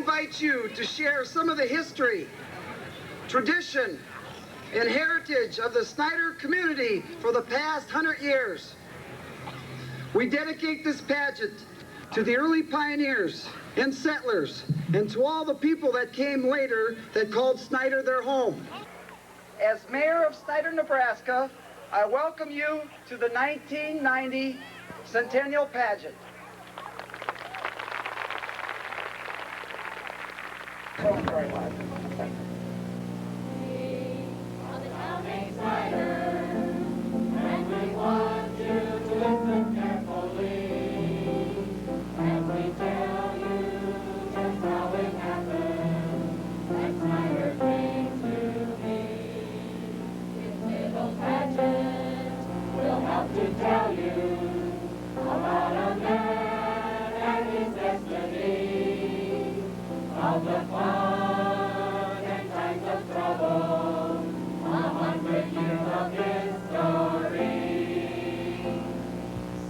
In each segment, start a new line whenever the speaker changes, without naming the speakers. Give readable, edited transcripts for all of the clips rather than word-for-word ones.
invite you to share some of the history, tradition, and heritage of the Snyder community for the past 100 years. We dedicate this pageant to the early pioneers and settlers, and to all the people that came later that called Snyder their home. As mayor of Snyder, Nebraska, I welcome you to the 1990 Centennial Pageant. Very much.
To tell you about a man and his destiny, of the fun and times of trouble, 100 years of history.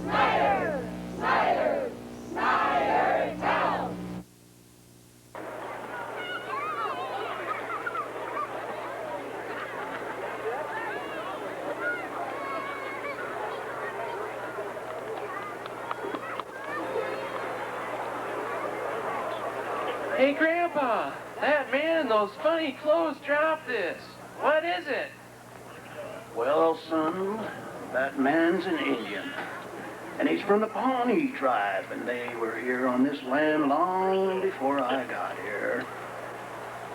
Snyder, Snyder, Snyder Town.
Hey, Grandpa, that man in those funny clothes dropped this. What is it?
Well, son, that man's an Indian. And he's from the Pawnee tribe, and they were here on this land long before I got here.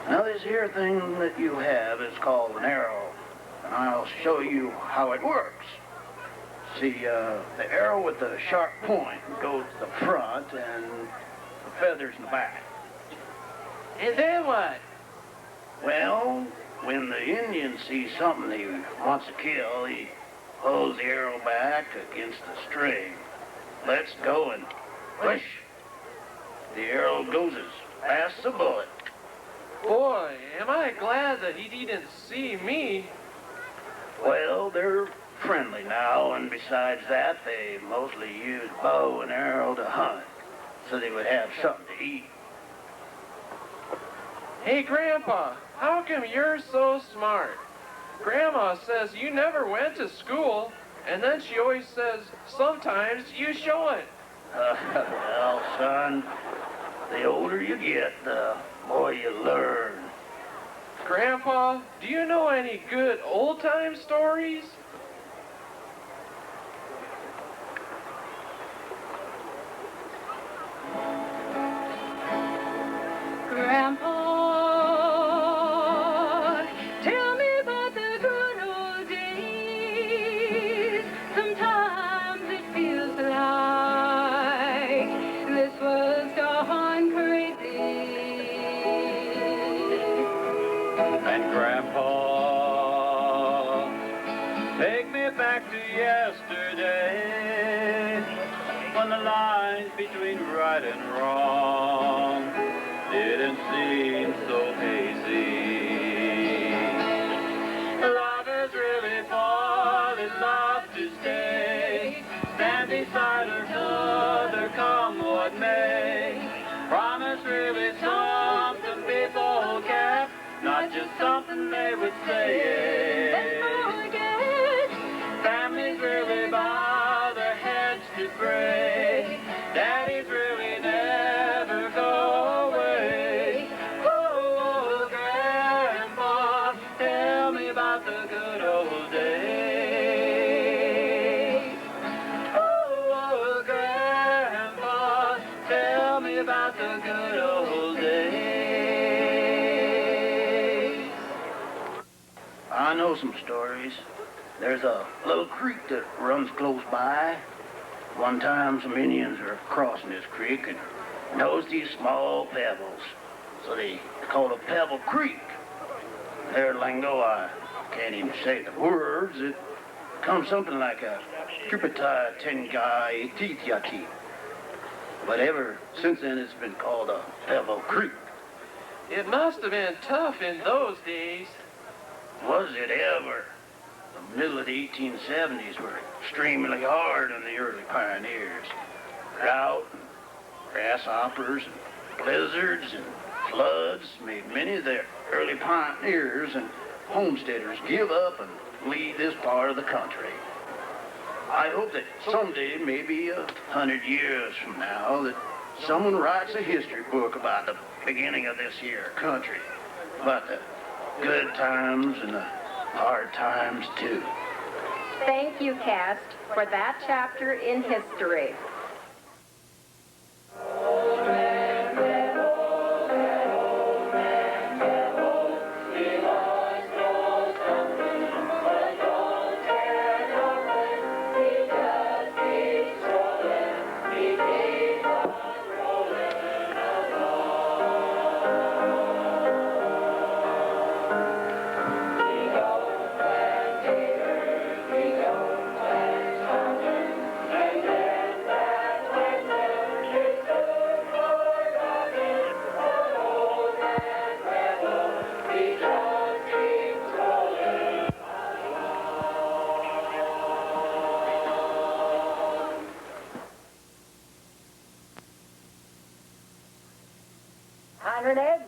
Now, this here thing that you have is called an arrow, and I'll show you how it works. See, the arrow with the sharp point goes to the front and the feathers in the back.
And then what?
Well, when the Indian sees something he wants to kill, he pulls the arrow back against the string, lets go, and push. The arrow goes as fast as a bullet.
Boy, am I glad that he didn't see me.
Well, they're friendly now, and besides that, they mostly use bow and arrow to hunt, so they would have something to eat.
Hey, Grandpa, how come you're so smart? Grandma says you never went to school, and then she always says, sometimes you show it.
Well, son, the older you get, the more you learn.
Grandpa, do you know any good old-time stories?
Grandpa, tell me about the good old days. Sometimes it feels like this was gone crazy.
And Grandpa, take me back to yesterday, when the lines between right and wrong didn't seem so hazy. Lovers really fall in love to stay, stand beside each other come what may. Promise really something before kept, not just something they would say.
And forget,
Families really bow their heads to pray. Daddies really never go away. Oh, Grandpa, tell me about the good old days. Oh, Grandpa, tell me about the good old days.
I know some stories. There's a little creek that runs close by. One time some Indians were crossing this creek and noticed these small pebbles. So they called it Pebble Creek. Their lingo, I can't even say the words. It comes something like a Tripata Tengai Titiati. But ever since then it's been called a Pebble Creek.
It must have been tough in those days.
Was it ever? The middle of the 1870s were extremely hard on the early pioneers. Drought, and grasshoppers, and blizzards, and Floods made many of the early pioneers and homesteaders give up and leave this part of the country. I hope that someday, maybe 100 years from now, that someone writes a history book about the beginning of this here country, about the good times and the hard times too.
Thank you, Cast, for that chapter in history.
Conrad,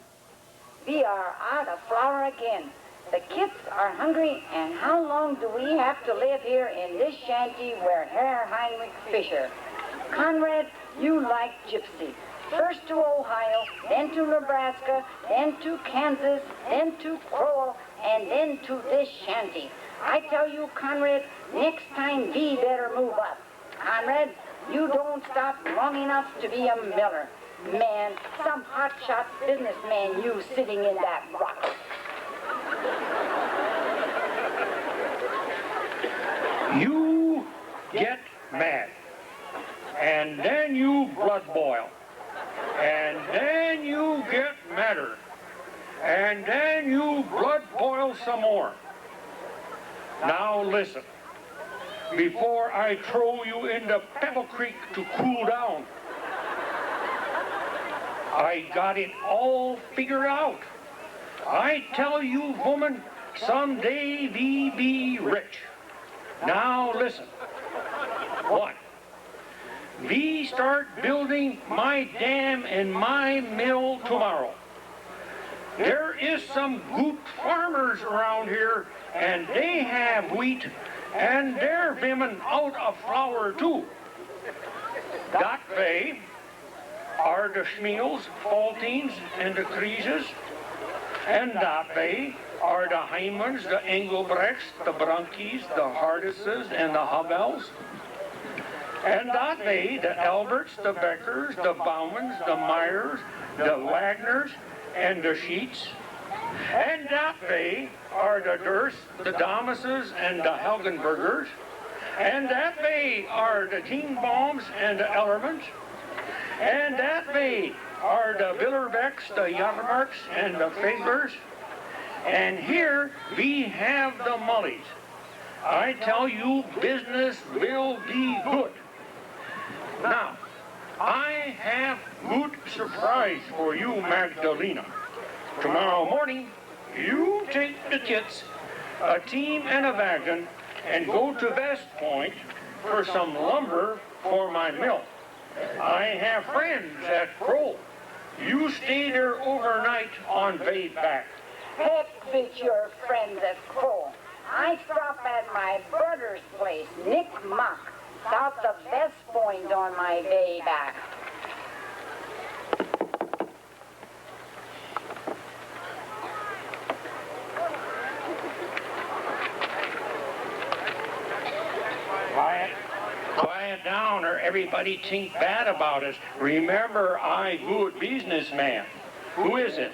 we are out of flour again. The kids are hungry, and how long do we have to live here in this shanty where Herr Heinrich Fischer? Conrad, you like gypsy. First to Ohio, then to Nebraska, then to Kansas, then to Crowell, and then to this shanty. I tell you, Conrad, next time we better move up. Conrad, you don't stop long enough to be a miller. Man, some hotshot businessman you sitting in that rock.
You get mad, and then you blood boil, and then you get madder, and then you blood boil some more. Now listen, before I throw you into Pebble Creek to cool down, I got it all figured out. I tell you, woman, someday we be rich. Now listen. 1. We start building my dam and my mill tomorrow. There is some good farmers around here, and they have wheat, and they're women out of flour too. That way are the Schmiels, Faltines, and the Creases, and that way are the Heimans, the Engelbrechts, the Brunkies, the Hardises, and the Hubels. And that way the Alberts, the Beckers, the Baumans, the Myers, the Wagners, and the Sheets. And that way are the Dursts, the Damases, and the Helgenbergers. And that way are the Kingbaums and the Ellermans. And that way are the Billerbecks, the Yarmarks, and the Fabers. And here we have the Mullies. I tell you, business will be good. Now, I have good surprise for you, Magdalena. Tomorrow morning, you take the kids, a team and a wagon, and go to West Point for some lumber for my mill. I have friends at Crowell. You stay there overnight on way back.
Heck with your friends at Crowell. I stop at my brother's place, Nick Mock, south of West Point on my way back.
Quiet down or everybody think bad about us. Remember, I good businessman. Who is it?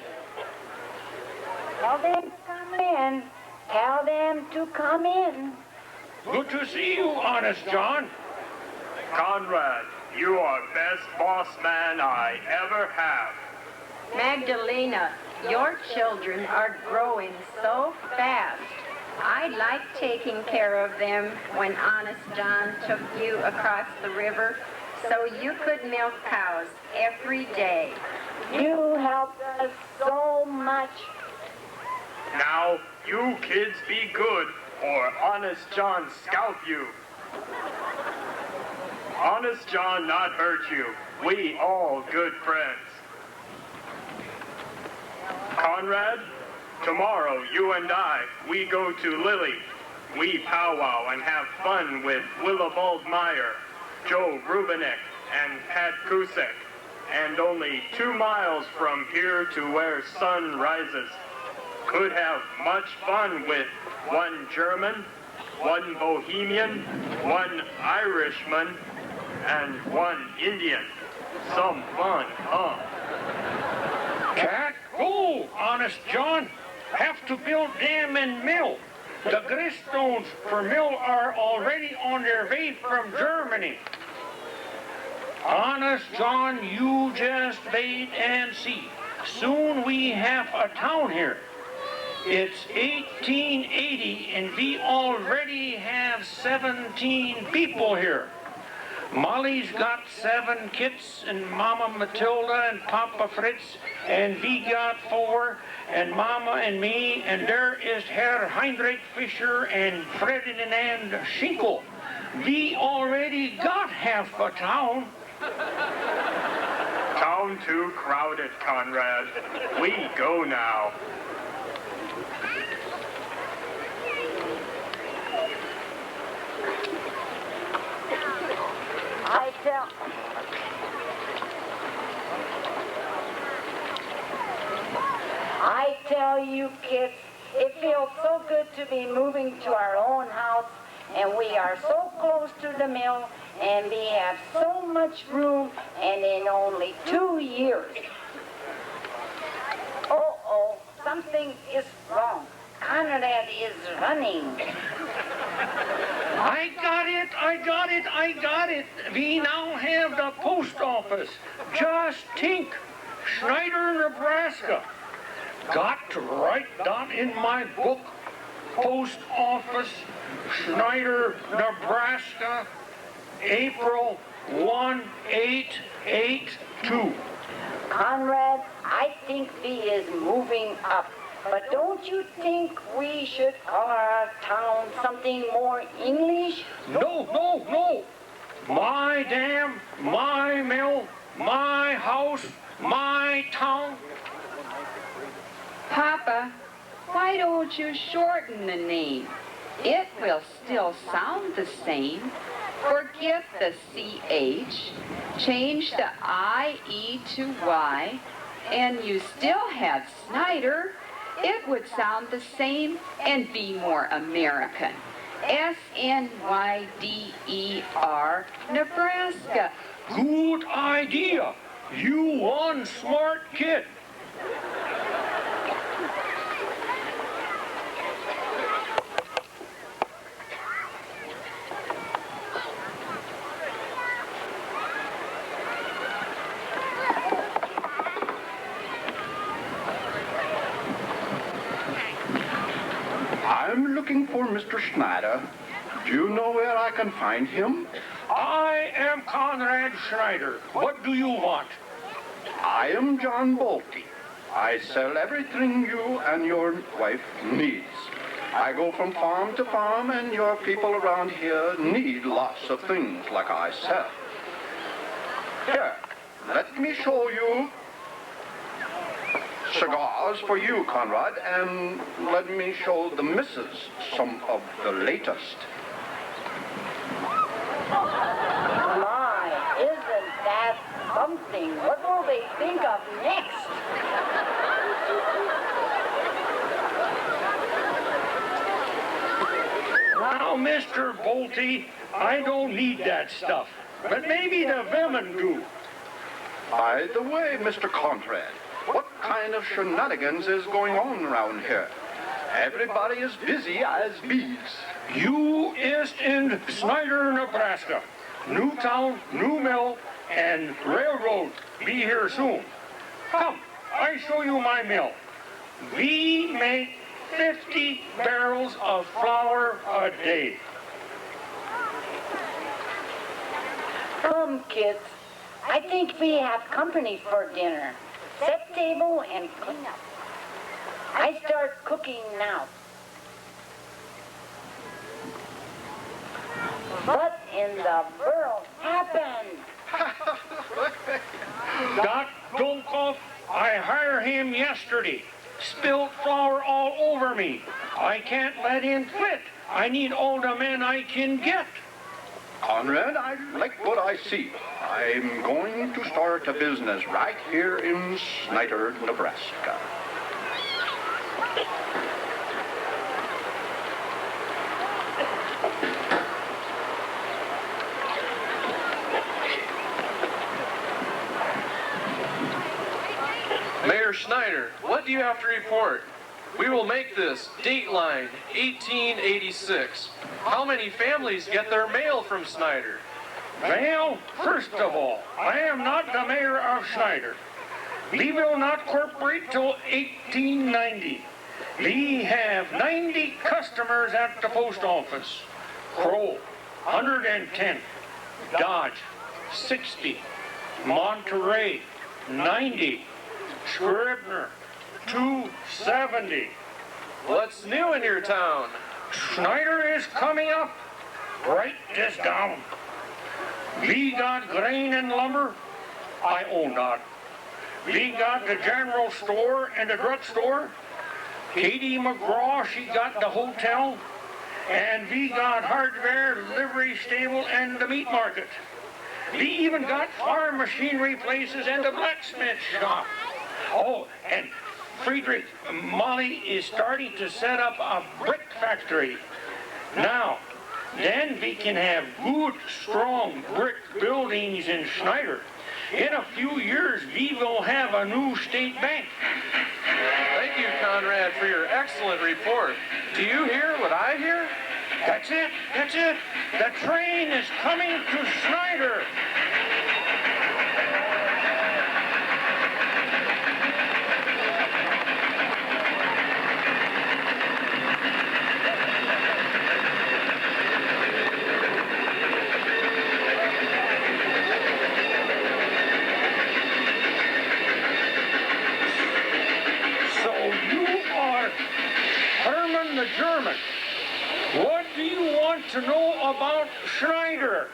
Tell them to come in. Tell them to come in.
Good to see you, Honest John.
Conrad, you are best boss man I ever have.
Magdalena, your children are growing so fast. I like taking care of them when Honest John took you across the river so you could milk cows every day.
You helped us so much.
Now, you kids be good, or Honest John scalp you. Honest John not hurt you. We all good friends. Conrad, tomorrow you and I, we go to Lily. We powwow and have fun with Willibald Meyer, Joe Rubinek, and Pat Kusek. And only 2 miles from here to where sun rises. Could have much fun with 1 German, 1 Bohemian, 1 Irishman, and 1 Indian. Some fun, huh?
Can't go, Honest John. Have to build dam and mill. The griststones for mill are already on their way from Germany. Honest John, you just wait and see. Soon we have a town here. It's 1880 and we already have 17 people here. Molly's got 7 kids and Mama Matilda and Papa Fritz, and we got 4, and Mama and me, and there is Herr Heinrich Fischer and Ferdinand Schinkel. We already got half a town.
Town too crowded, Conrad. We go now.
I tell you kids, it feels so good to be moving to our own house, and we are so close to the mill, and we have so much room, and in only 2 years. Oh, something is wrong. Conrad is running.
I got it. We now have the post office. Just think, Snyder, Nebraska. Got to write down in my book, post office, Snyder, Nebraska, April 1882.
Conrad, I think he is moving up. But don't you think we should call our town something more English?
No. My dam, my mill, my house, my town.
Papa, why don't you shorten the name? It will still sound the same. Forget the CH, change the IE to Y, and you still have Snyder. It would sound the same and be more American. S-N-Y-D-E-R, Nebraska.
Good idea. You one smart kid.
I'm looking for Mr. Snyder. Do you know where I can find him?
I am Conrad Snyder. What do you want?
I am John Bolte. I sell everything you and your wife needs. I go from farm to farm, and your people around here need lots of things like I sell. Here, let me show you cigars for you, Conrad, and let me show the missus some of the latest.
My, isn't that something? What will they think of next?
Now, Mr. Bolte, I don't need that stuff, but maybe the women do.
By the way, Mr. Conrad, what kind of shenanigans is going on around here? Everybody is busy as bees.
You is in Snyder, Nebraska. New town, new mill, and railroad be here soon. Come, I show you my mill. We make 50 barrels of flour a day.
Come, kids. I think we have company for dinner. Set table and clean up. I start cooking now. What in the world happened?
Doc Dolkoff, I hired him yesterday. Spilled flour all over me. I can't let in quit. I need all the men I can get.
Conrad, I like what I see. I'm going to start a business right here in Snyder, Nebraska.
Mayor Snyder, what do you have to report? We will make this Dateline 1886. How many families get their mail from Snyder?
Well, first of all, I am not the mayor of Snyder. We will not corporate till 1890. We have 90 customers at the post office. Crow, 110. Dodge, 60. Monterey, 90. Scribner, 270.
What's new in your town?
Snyder is coming up. Write this down. We got grain and lumber. I own that. We got the general store and the drugstore. Katie McGraw, she got the hotel. And we got hardware, livery stable, and the meat market. We even got farm machinery places and a blacksmith shop. Oh, and Friedrich, Molly is starting to set up a brick factory. Now, then we can have good, strong brick buildings in Snyder. In a few years, we will have a new state bank.
Thank you, Conrad, for your excellent report. Do you hear what I hear?
That's it, that's it. The train is coming to Snyder. The German. What do you want to know about Snyder?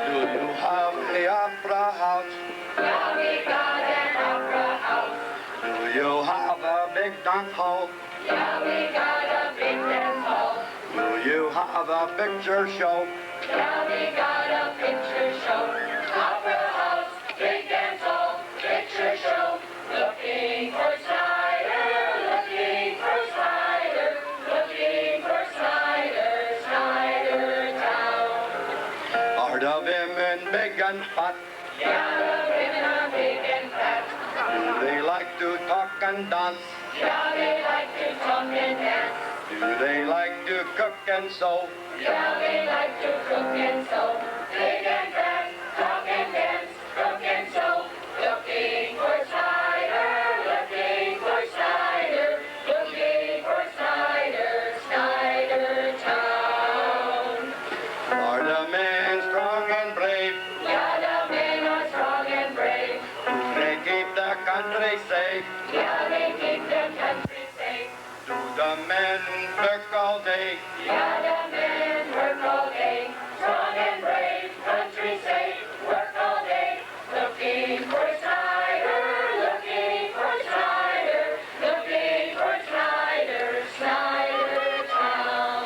Do you have the opera house?
Yeah, we got an opera house.
Do you have a big dance hall?
Yeah, we got a big dance hall.
Do you have a picture show?
Yeah, we got a picture show. Opera house, big dance hall, picture show. Looking for Snyder, looking for Snyder, looking for Snyder, Snyder town.
Are the women big and fat?
Yeah, the women are big and fat.
Do they like to talk and dance?
Yeah, they like to talk and dance.
Do they like to cook and sew?
Yeah, they like to cook and sew. Big and fat, talk and dance, cook and sew. Looking for Snyder, looking for Snyder, looking for Snyder, Snyder town.
Are the men strong and brave?
Yeah, the men are strong and brave.
Do they keep the country safe?
Yeah, they keep the country safe.
Do the men work all day?
Yeah, the men work all day. Strong and brave, country safe, work all day. Looking for Snyder, looking for Snyder, looking for Snyder, Snyder town.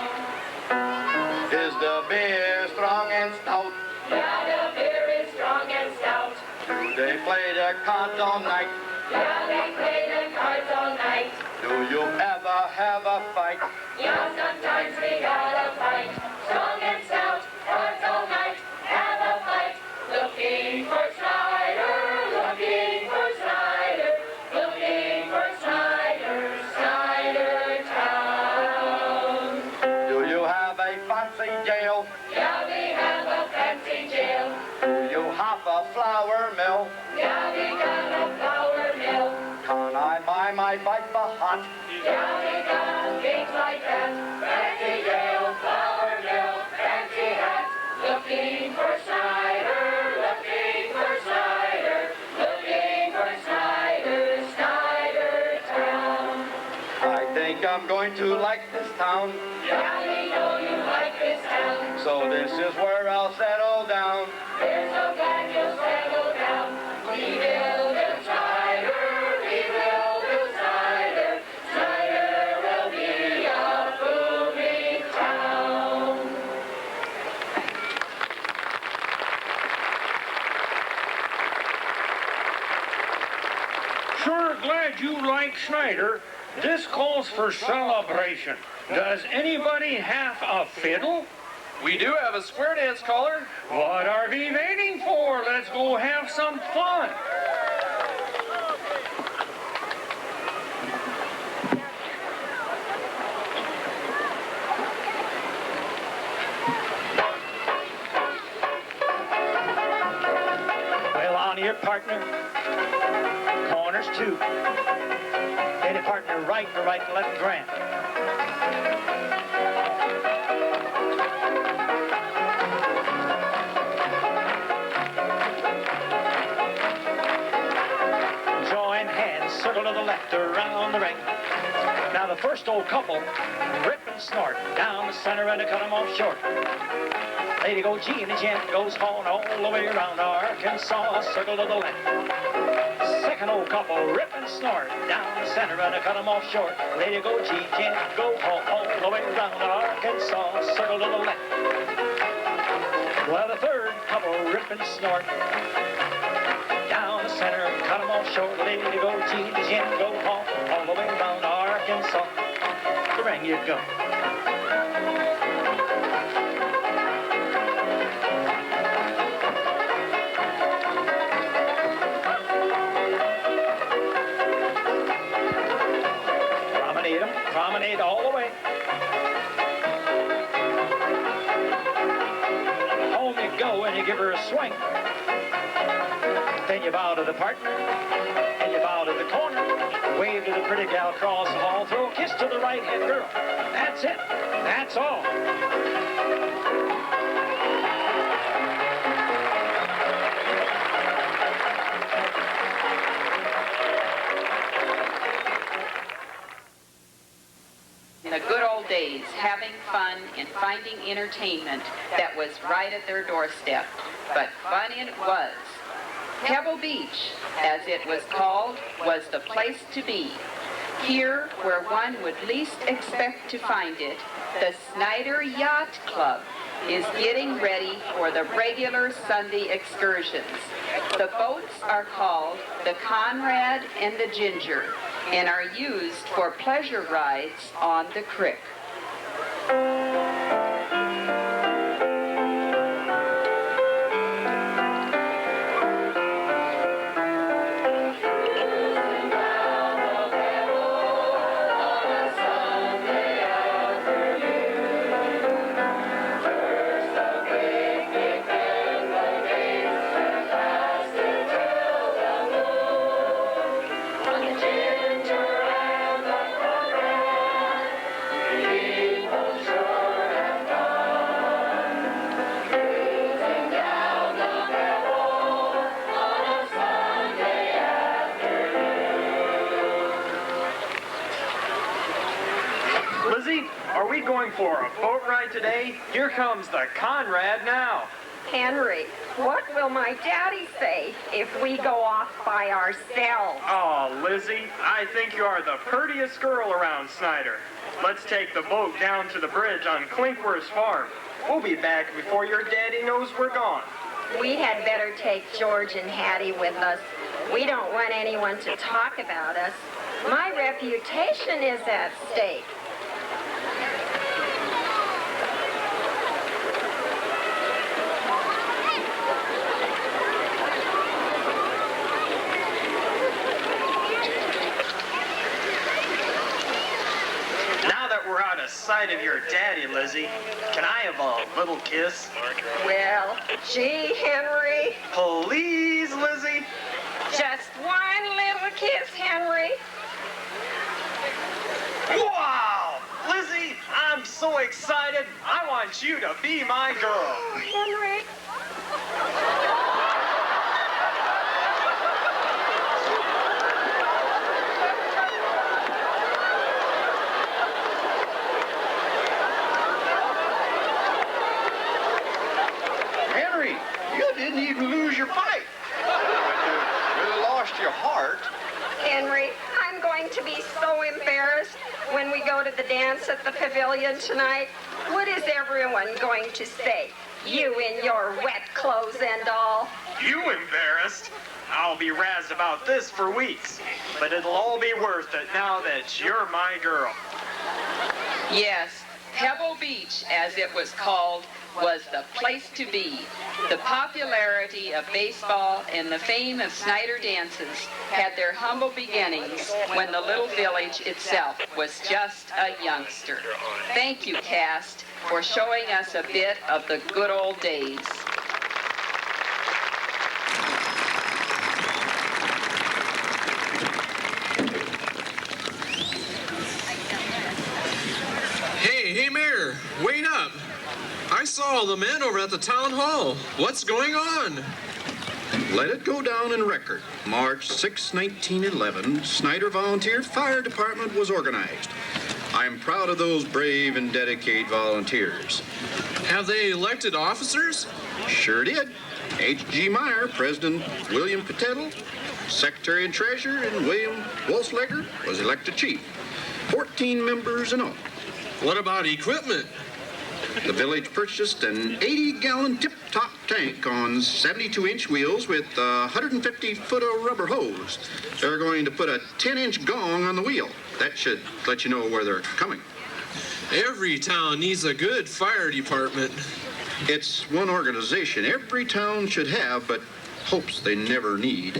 Is the beer strong and stout?
Yeah, the beer is strong and stout.
Do they play the cards all night?
Yeah, they play the cards all night.
Do you ever have a fight?
Yeah, sometimes we gotta fight. Strong and stout, cards all night, have a fight. Looking for Snyder, looking for Snyder, looking for Snyder, Snyder town.
Do you have a fancy jail?
Yeah, we have a fancy jail.
Do you have a flour mill?
Yeah, we got a flour mill.
Can I buy my wife a hat?
Yeah, we got things like that. Fancy jail, flour mill, fancy hat. Looking for Snyder, looking for Snyder, looking
I'm going to like this town.
Yeah, we know you like this town.
So this is where I'll settle down.
We're so glad you'll settle down. We will build Snyder, we will build Snyder. Snyder will be a booming town.
Sure glad you like Snyder. This calls for celebration. Does anybody have a fiddle?
We do have a square dance caller.
What are we waiting for? Let's go have some fun.
Well, on here, partner. Corners two. Steady, partner, right to right, left, grand. Join hands, circle to the left, around the ring. Now the first old couple, rip and snort, down the center and to cut them off short. Lady go G and the gent goes on all the way around Arkansas, circle to the left. Second old couple, rip and snort, down the center and to cut them off short. Lady go G, gent go all the way around Arkansas, circle to the left. Well, the third couple, rip and snort, down the center, cut them off short. Lady go G, the gent go all the way around Arkansas. The ring you go. Promenade all the way. Home you go and you give her a swing. Then you bow to the partner, and you bow to the corner. Wave to the pretty gal across the hall. Throw a kiss to the right-hand girl. That's it. That's all.
In the good old days, having fun and finding entertainment that was right at their doorstep. But fun it was. Pebble Beach, as it was called, was the place to be. Here, where one would least expect to find it, the Snyder Yacht Club is getting ready for the regular Sunday excursions. The boats are called the Conrad and the Ginger and are used for pleasure rides on the creek.
Are we going for a boat ride today? Here comes the Conrad now.
Henry, what will my daddy say if we go off by ourselves?
Oh, Lizzie, I think you are the prettiest girl around Snyder. Let's take the boat down to the bridge on Clinkworth's farm. We'll be back before your daddy knows we're gone.
We had better take George and Hattie with us. We don't want anyone to talk about us. My reputation is at stake.
We're out of sight of your daddy, Lizzie. Can I have a little kiss?
Well, gee, Henry.
Please, Lizzie.
Just one little kiss, Henry.
Wow! Lizzie, I'm so excited. I want you to be my girl.
Oh, Henry.
didn't lose your fight. But you really lost your heart.
Henry, I'm going to be so embarrassed when we go to the dance at the pavilion tonight. What is everyone going to say? You in your wet clothes and all.
You embarrassed? I'll be razzed about this for weeks. But it'll all be worth it now that you're my girl.
Yes, Pebble Beach, as it was called, was the place to be. The popularity of baseball and the fame of Snyder dances had their humble beginnings when the little village itself was just a youngster. Thank you, cast, for showing us a bit of the good old days.
Hey, Mayor, wait up. I saw the men over at the town hall. What's going on?
Let it go down in record. March 6, 1911, Snyder Volunteer Fire Department was organized. I'm proud of those brave and dedicated volunteers.
Have they elected officers?
Sure did. H.G. Meyer, President William Patel, Secretary and Treasurer, and William Wolfsleger was elected chief. 14 members in all.
What about equipment?
The village purchased an 80-gallon tip-top tank on 72-inch wheels with a 150-foot of rubber hose. They're going to put a 10-inch gong on the wheel. That should let you know where they're coming.
Every town needs a good fire department.
It's one organization every town should have, but hopes they never need.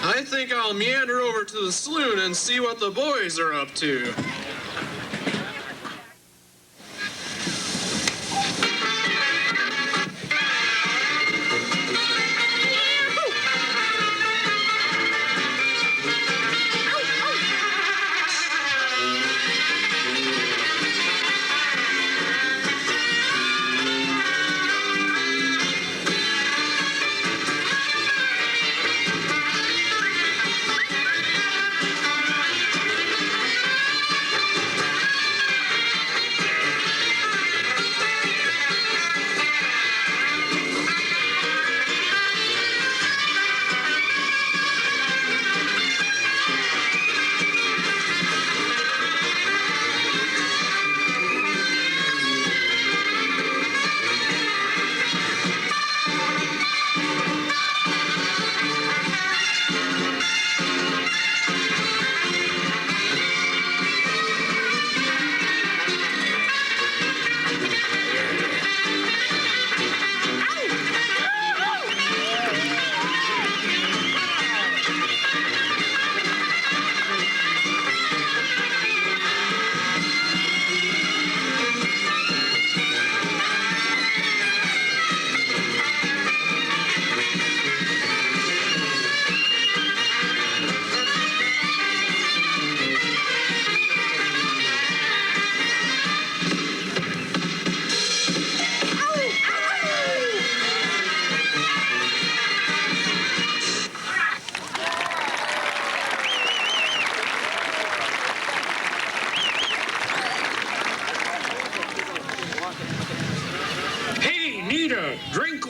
I think I'll meander over to the saloon and see what the boys are up to.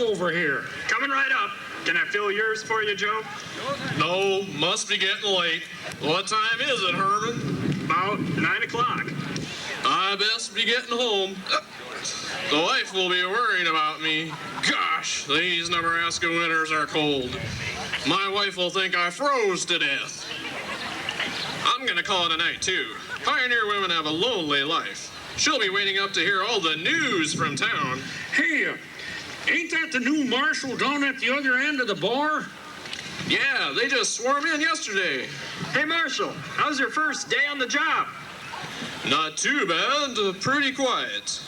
Over here.
Coming right up. Can I fill yours for you, Joe?
No, must be getting late. What time is it, Herman?
About 9 o'clock.
I best be getting home. The wife will be worrying about me. Gosh, these Nebraska winters are cold. My wife will think I froze to death. I'm gonna call it a night, too. Pioneer women have a lonely life. She'll be waiting up to hear all the news from town.
Hey, ain't that the new marshal down at the other end of the bar?
Yeah, they just swarmed in yesterday.
Hey, Marshal, how's your first day on the job?
Not too bad, pretty quiet.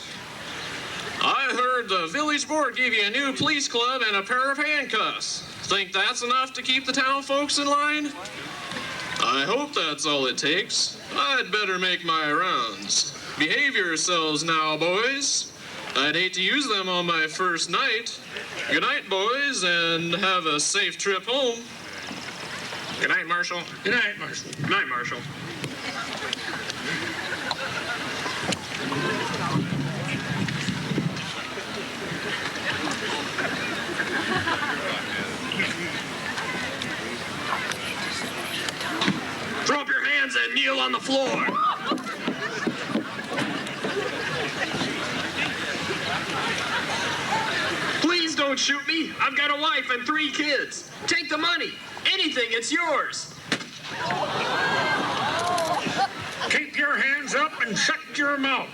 I heard the village board gave you a new police club and a pair of handcuffs. Think that's enough to keep the town folks in line? I hope that's all it takes. I'd better make my rounds. Behave yourselves now, boys. I'd hate to use them on my first night. Good night, boys, and have a safe trip home.
Good night, Marshal.
Good night, Marshal.
Good night, Marshal.
on the floor.
Please don't shoot me. I've got a wife and 3 kids. Take the money. Anything, it's yours.
Keep your hands up and shut your mouth.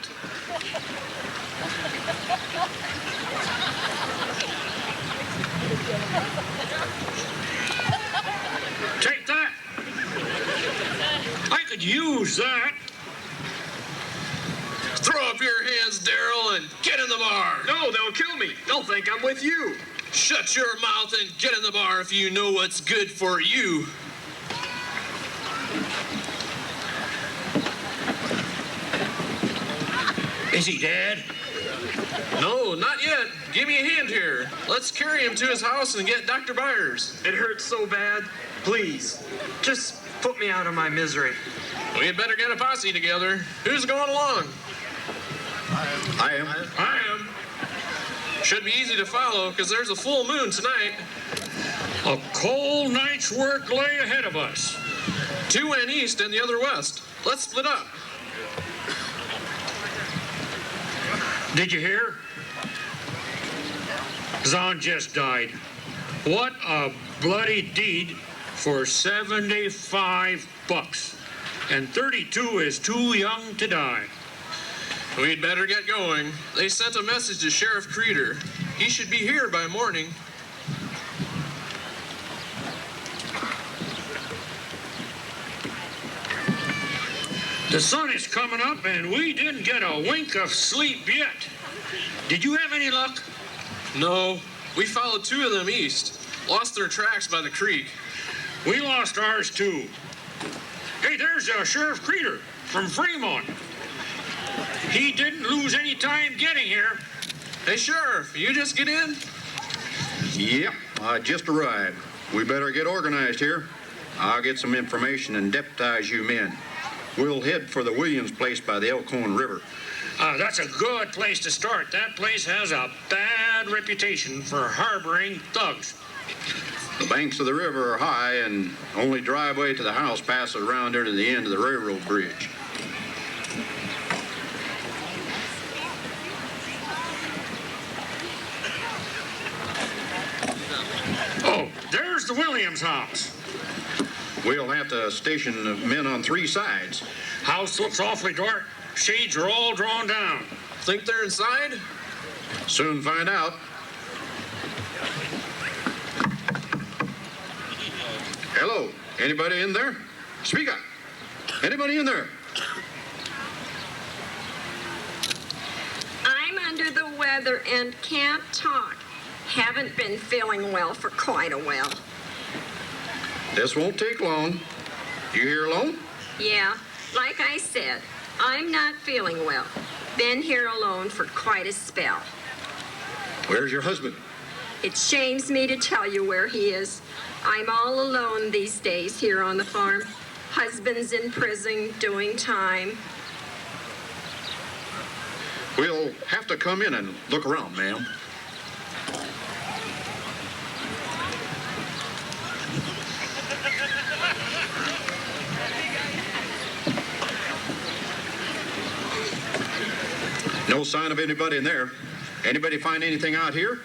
Take that. I could use that.
Throw up your hands, Daryl, and get in the bar. No, they'll kill me. They'll think I'm with you. Shut your mouth and get in the bar if you know what's good for you.
Is he dead?
No, not yet. Give me a hand here. Let's carry him to his house and get Dr. Byers.
It hurts so bad. Please, just put me out of my misery.
We'd better get a posse together. Who's going along?
I am.
I am. Should be easy to follow because there's a full moon tonight.
A cold night's work lay ahead of us.
2 went east and the other west. Let's split up.
Did you hear? Zahn just died. What a bloody deed for $75. And 32 is too young to die.
We'd better get going. They sent a message to Sheriff Creeder. He should be here by morning.
The sun is coming up and we didn't get a wink of sleep yet. Did you have any luck?
No, we followed 2 of them east. Lost their tracks by the creek.
We lost ours too. Hey, there's Sheriff Creeder from Fremont. He didn't lose any time getting here.
Hey, Sheriff, you just get in?
Yep, I just arrived. We better get organized here. I'll get some information and deputize you men. We'll head for the Williams place by the Elkhorn River.
That's a good place to start. That place has a bad reputation for harboring thugs.
The banks of the river are high, and only driveway to the house passes around there to the end of the railroad bridge.
Oh, there's the Williams house.
We'll have to station the men on 3 sides.
House looks awfully dark. Shades are all drawn down.
Think they're inside?
Soon find out. Hello, anybody in there? Speak up. Anybody in there?
I'm under the weather and can't talk. Haven't been feeling well for quite a while.
This won't take long. You here alone?
Yeah, like I said, I'm not feeling well. Been here alone for quite a spell.
Where's your husband?
It shames me to tell you where he is. I'm all alone these days here on the farm. Husband's in prison doing time.
We'll have to come in and look around, ma'am. No sign of anybody in there. Anybody find anything out here?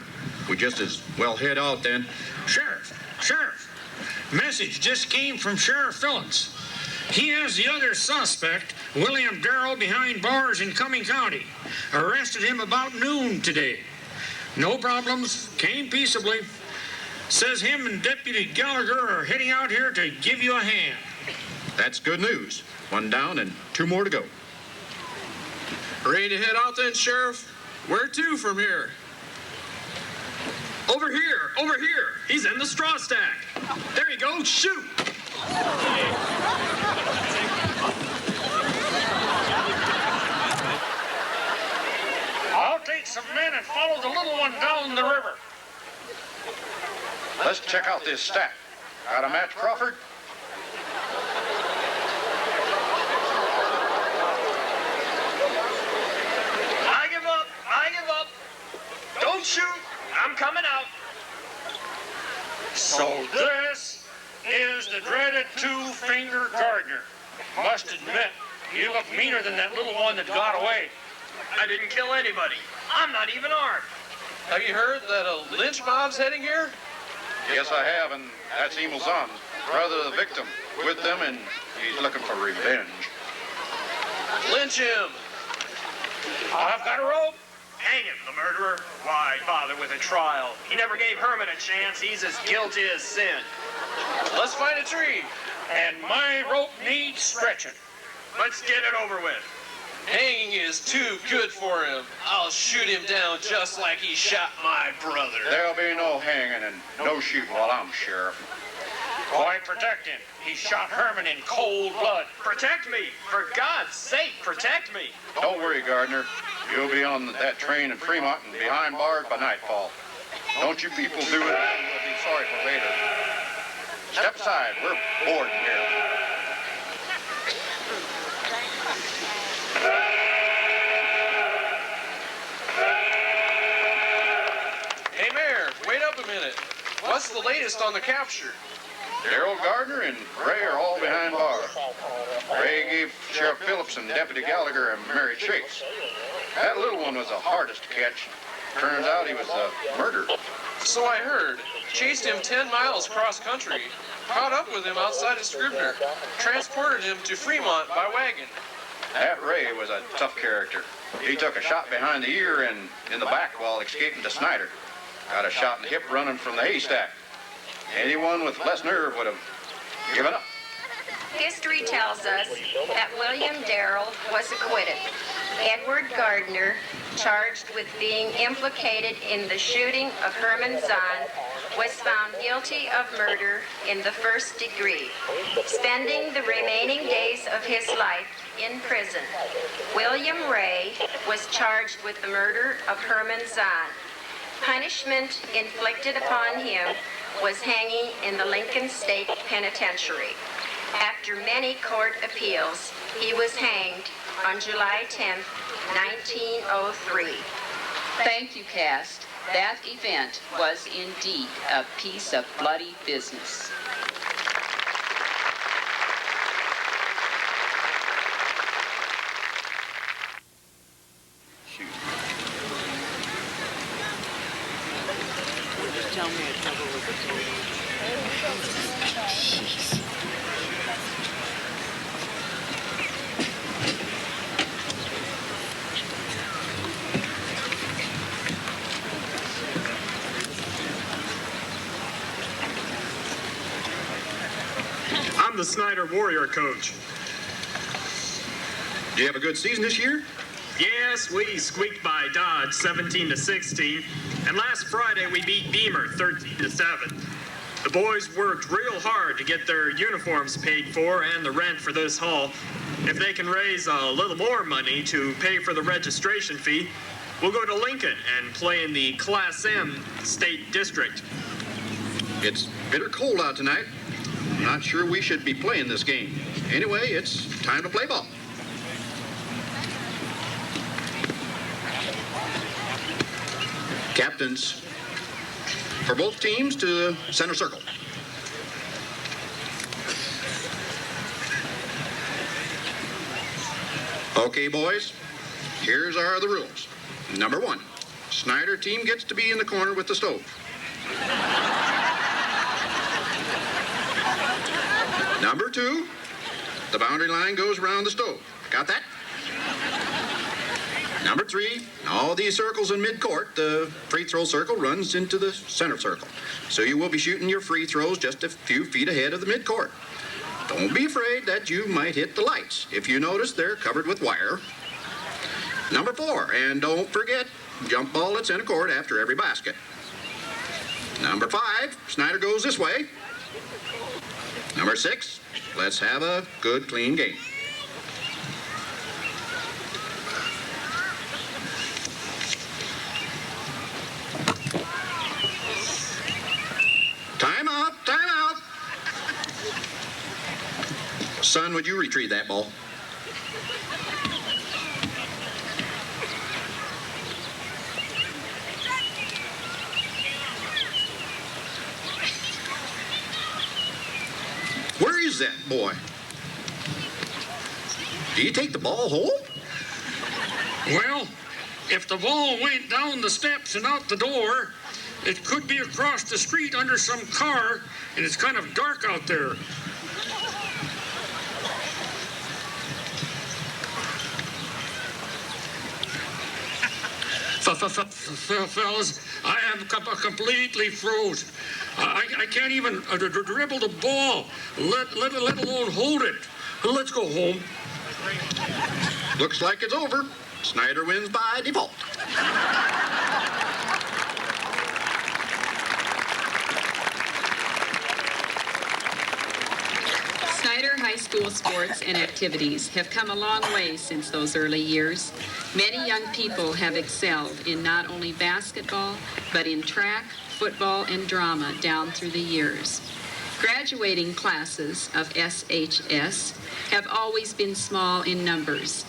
We just as well head out then.
Sheriff, message just came from Sheriff Phillips. He has the other suspect, William Darrell, behind bars in Cumming County. Arrested him about noon today. No problems, came peaceably. Says him and Deputy Gallagher are heading out here to give you a hand.
That's good news. 1 down and 2 more to go.
Ready to head out then, Sheriff? Where to from here? Over here, over here. He's in the straw stack. There you go, shoot.
I'll take some men and follow the little one down the river.
Let's check out this stack. Got a match, Crawford?
I give up. Don't shoot. I'm coming out.
So this is the dreaded 2-finger gardener. Must admit, you look meaner than that little one that got away.
I didn't kill anybody. I'm not even armed. Have you heard that a lynch mob's heading here?
Yes, I have, and that's Emel's son, brother of the victim, with them, and he's looking for revenge.
Lynch him.
I've got a rope.
Hang him, the murderer. Why bother with a trial? He never gave Herman a chance. He's as guilty as sin.
Let's find a tree.
And my rope needs stretching.
Let's get it over with.
Hanging is too good for him. I'll shoot him down just like he shot my brother.
There'll be no hanging and no shooting while I'm sheriff.
Why protect him? He shot Herman in cold blood.
Protect me. For God's sake, protect me.
Don't worry, Gardner. You'll be on that train in Fremont and behind bars by nightfall. Don't you people do it, you'll be sorry for later. Step aside. We're bored here.
Hey, Mayor, wait up a minute. What's the latest on the capture?
Darrell Gardner and Ray are all behind bars. Ray gave Sheriff Phillips and Deputy Gallagher a married shakes. That little one was the hardest to catch. Turns out he was a murderer.
So I heard. Chased him 10 miles cross country. Caught up with him outside of Scribner. Transported him to Fremont by wagon.
That Ray was a tough character. He took a shot behind the ear and in the back while escaping to Snyder. Got a shot in the hip running from the haystack. Anyone with less nerve would have given up.
History tells us that William Darrell was acquitted. Edward Gardner, charged with being implicated in the shooting of Herman Zahn, was found guilty of murder in the first degree, spending the remaining days of his life in prison. William Ray was charged with the murder of Herman Zahn. Punishment inflicted upon him was hanging in the Lincoln State Penitentiary. After many court appeals, he was hanged on July 10, 1903.
Thank you, cast. That event was indeed a piece of bloody business.
Tell me a trouble with the
I'm the Snyder Warrior coach.
Do you have a good season this year?
Yes, we squeaked by Dodge 17-16, and last Friday we beat Beamer 13-7. The boys worked real hard to get their uniforms paid for and the rent for this hall. If they can raise a little more money to pay for the registration fee, we'll go to Lincoln and play in the Class M State District.
It's bitter cold out tonight. I'm not sure we should be playing this game. Anyway, it's time to play ball. Captains for both teams to the center circle. Okay, boys, here's our other rules. Number 1, Snyder team gets to be in the corner with the stove. Number 2, the boundary line goes around the stove. Got that? Number 3, all these circles in mid-court, the free throw circle runs into the center circle. So you will be shooting your free throws just a few feet ahead of the mid-court. Don't be afraid that you might hit the lights. If you notice, they're covered with wire. Number 4, and don't forget, jump ball at center court after every basket. Number 5, Snyder goes this way. Number 6, let's have a good, clean game. Time out, time out. Son, would you retrieve that ball? Where is that boy?
Do you take the ball home?
Well, if the ball went down the steps and out the door, it could be across the street under some car, and it's kind of dark out there. Fellas, I am completely froze. I can't even dribble the ball, let alone hold it. Let's go home.
Looks like it's over. Snyder wins by default.
Snyder High School sports and activities have come a long way since those early years. Many young people have excelled in not only basketball, but in track, football, and drama down through the years. Graduating classes of SHS have always been small in numbers,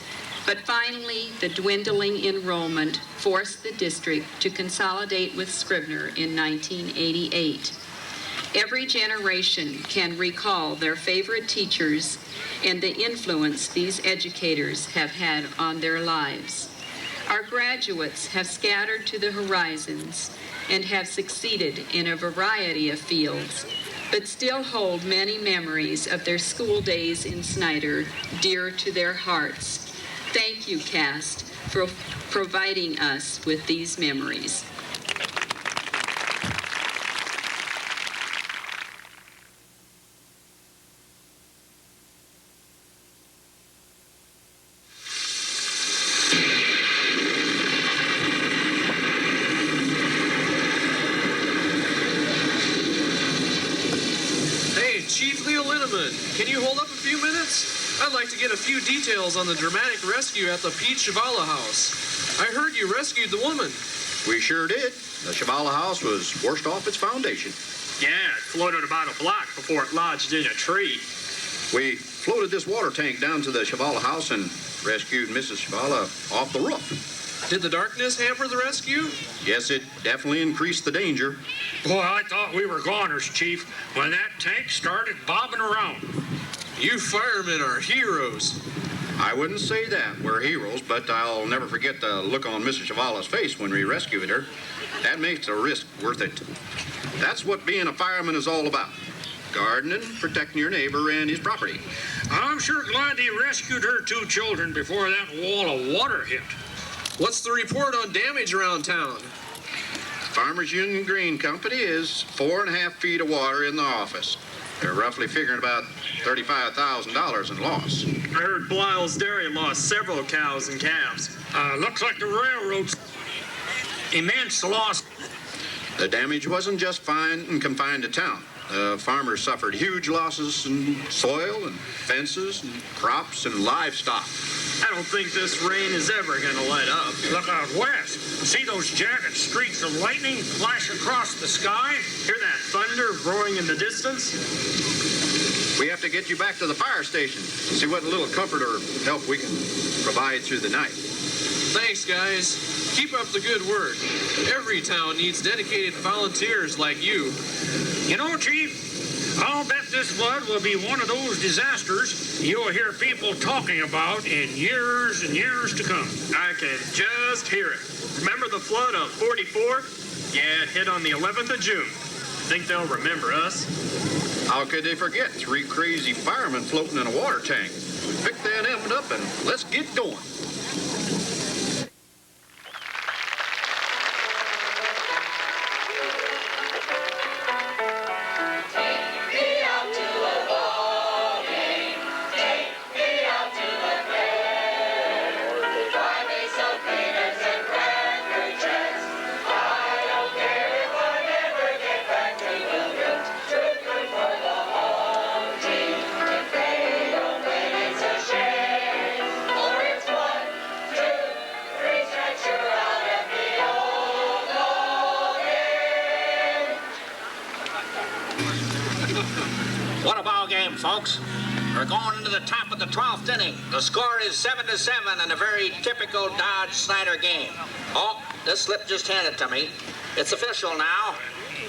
but finally the dwindling enrollment forced the district to consolidate with Scribner in 1988. Every generation can recall their favorite teachers and the influence these educators have had on their lives. Our graduates have scattered to the horizons and have succeeded in a variety of fields, but still hold many memories of their school days in Snyder dear to their hearts. Thank you, cast, for providing us with these memories.
Can you hold up a few minutes? I'd like to get a few details on the dramatic rescue at the Pete Chavala house. I heard you rescued the woman.
We sure did. The Chavala house was washed off its foundation.
Yeah, it floated about a block before it lodged in a tree.
We floated this water tank down to the Chavala house and rescued Mrs. Chavala off the roof.
Did the darkness hamper the rescue?
Yes, it definitely increased the danger.
Boy, I thought we were goners, Chief, when that tank started bobbing around.
You firemen are heroes.
I wouldn't say that we're heroes, but I'll never forget the look on Mrs. Chavala's face when we rescued her. That makes the risk worth it. That's what being a fireman is all about. Gardening, protecting your neighbor and his property.
I'm sure glad he rescued her 2 children before that wall of water hit.
What's the report on damage around town?
Farmers Union Grain Company is 4.5 feet of water in the office. They're roughly figuring about $35,000 in loss.
I heard Blyle's Dairy lost several cows and calves.
Looks like the railroad's immense loss.
The damage wasn't just confined to town. Farmers suffered huge losses in soil and fences and crops and livestock.
I don't think this rain is ever going to let up.
Look out west. See those jagged streaks of lightning flash across the sky?
Hear that thunder roaring in the distance?
We have to get you back to the fire station. See what little comfort or help we can provide through the night.
Thanks, guys. Keep up the good work. Every town needs dedicated volunteers like you.
You know, Chief, I'll bet this flood will be one of those disasters you'll hear people talking about in years and years to come.
I can just hear it. Remember the flood of 44? Yeah, it hit on the 11th of June. Think they'll remember us?
How could they forget 3 crazy firemen floating in a water tank? Pick that end up and let's get going.
What a ball game, folks. We're going into the top of the 12th inning. The score is 7-7 in a very typical Dodge Snyder game. Oh, this slip just handed to me. It's official now.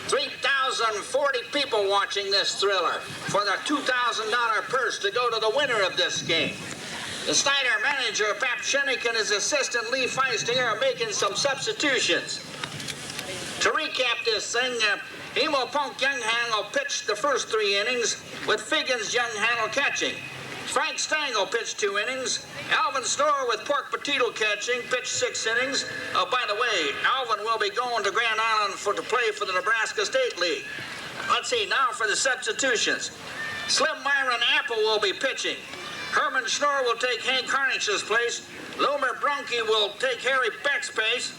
3,040 people watching this thriller for the $2,000 purse to go to the winner of this game. The Snyder manager, Pap Shenick, and his assistant, Lee Feistinger, are making some substitutions. To recap this thing, Emo Punk Younghandle pitched the first 3 innings, with Figgins Younghandle catching. Frank Stangl pitched 2 innings. Alvin Snorer with Pork Petito catching pitched 6 innings. By the way, Alvin will be going to Grand Island to play for the Nebraska State League. Let's see, now for the substitutions. Slim Myron Apple will be pitching. Herman Schnorr will take Hank Harnich's place. Lomer Brunke will take Harry Beck's place.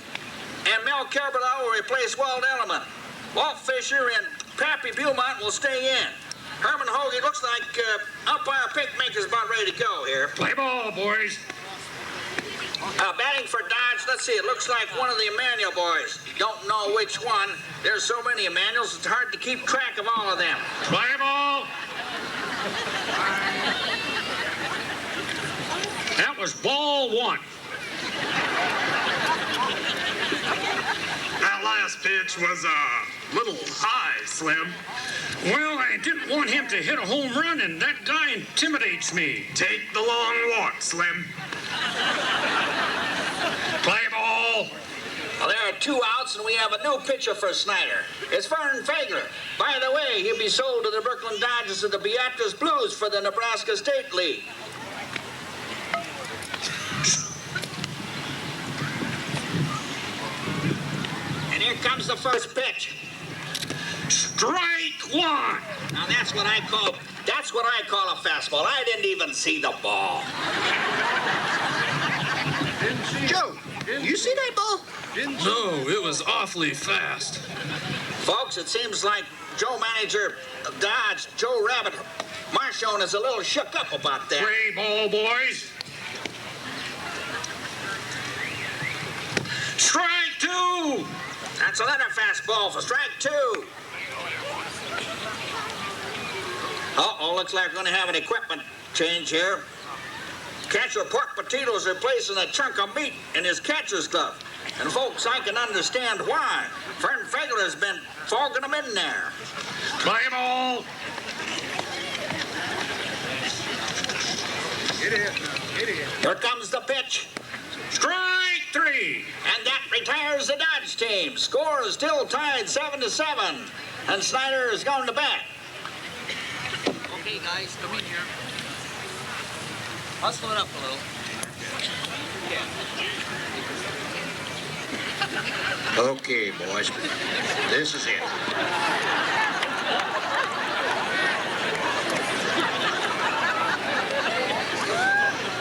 And Mel Kerbelau will replace Walt Elliman. Walt Fisher and Pappy Beaumont will stay in. Herman Hoagie looks like umpire Pinkmaker's about ready to go here.
Play ball, boys.
Batting for Dodge, let's see, it looks like one of the Emanuel boys. Don't know which one. There's so many Emanuels, it's hard to keep track of all of them.
Play ball. That was ball 1.
That last pitch was a little high, Slim.
Well, I didn't want him to hit a home run, and that guy intimidates me.
Take the long walk, Slim.
Play ball.
Well, there are 2 outs, and we have a new pitcher for Snyder. It's Vern Fagler. By the way, he'll be sold to the Brooklyn Dodgers of the Beatrice Blues for the Nebraska State League. And here comes the first pitch.
Strike 1.
Now that's what I call a fastball. I didn't even see the ball.
Joe, you see that ball?
No, it was awfully fast.
Folks, it seems like Joe manager of Dodge, Joe Rabbit Marshon, is a little shook up about that.
Play ball, boys. Strike 2.
That's another fastball for strike 2. Uh-oh, looks like we're going to have an equipment change here. Catcher Pork Petito is replacing a chunk of meat in his catcher's glove. And folks, I can understand why. Vern Fagler has been fogging them in there.
Play ball.
Get in.
Here comes the pitch.
Strike 3.
And that retires the Dodge team. Score is still tied 7-7. And Snyder is going to bat.
Okay, guys, come in here. Hustle it up a little.
Okay, boys. This is it.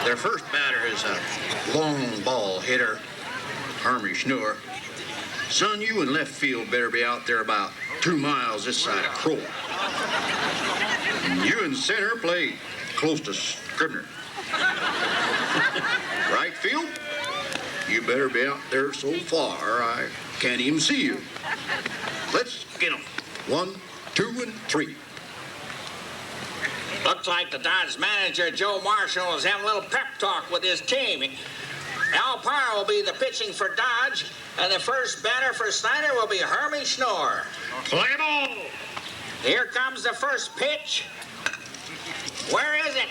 Their first batter is a long ball hitter, Herman Schnoor. Son, you in left field better be out there about 2 miles this side of Crow. And you in center play close to Scribner. Right field, you better be out there so far I can't even see you. Let's get them. 1, 2, and 3.
Looks like the Dodge manager, Joe Marshall, is having a little pep talk with his team. Al Parr will be the pitching for Dodge, and the first batter for Snyder will be Hermie Schnoor.
Play ball.
Here comes the first pitch. Where is it?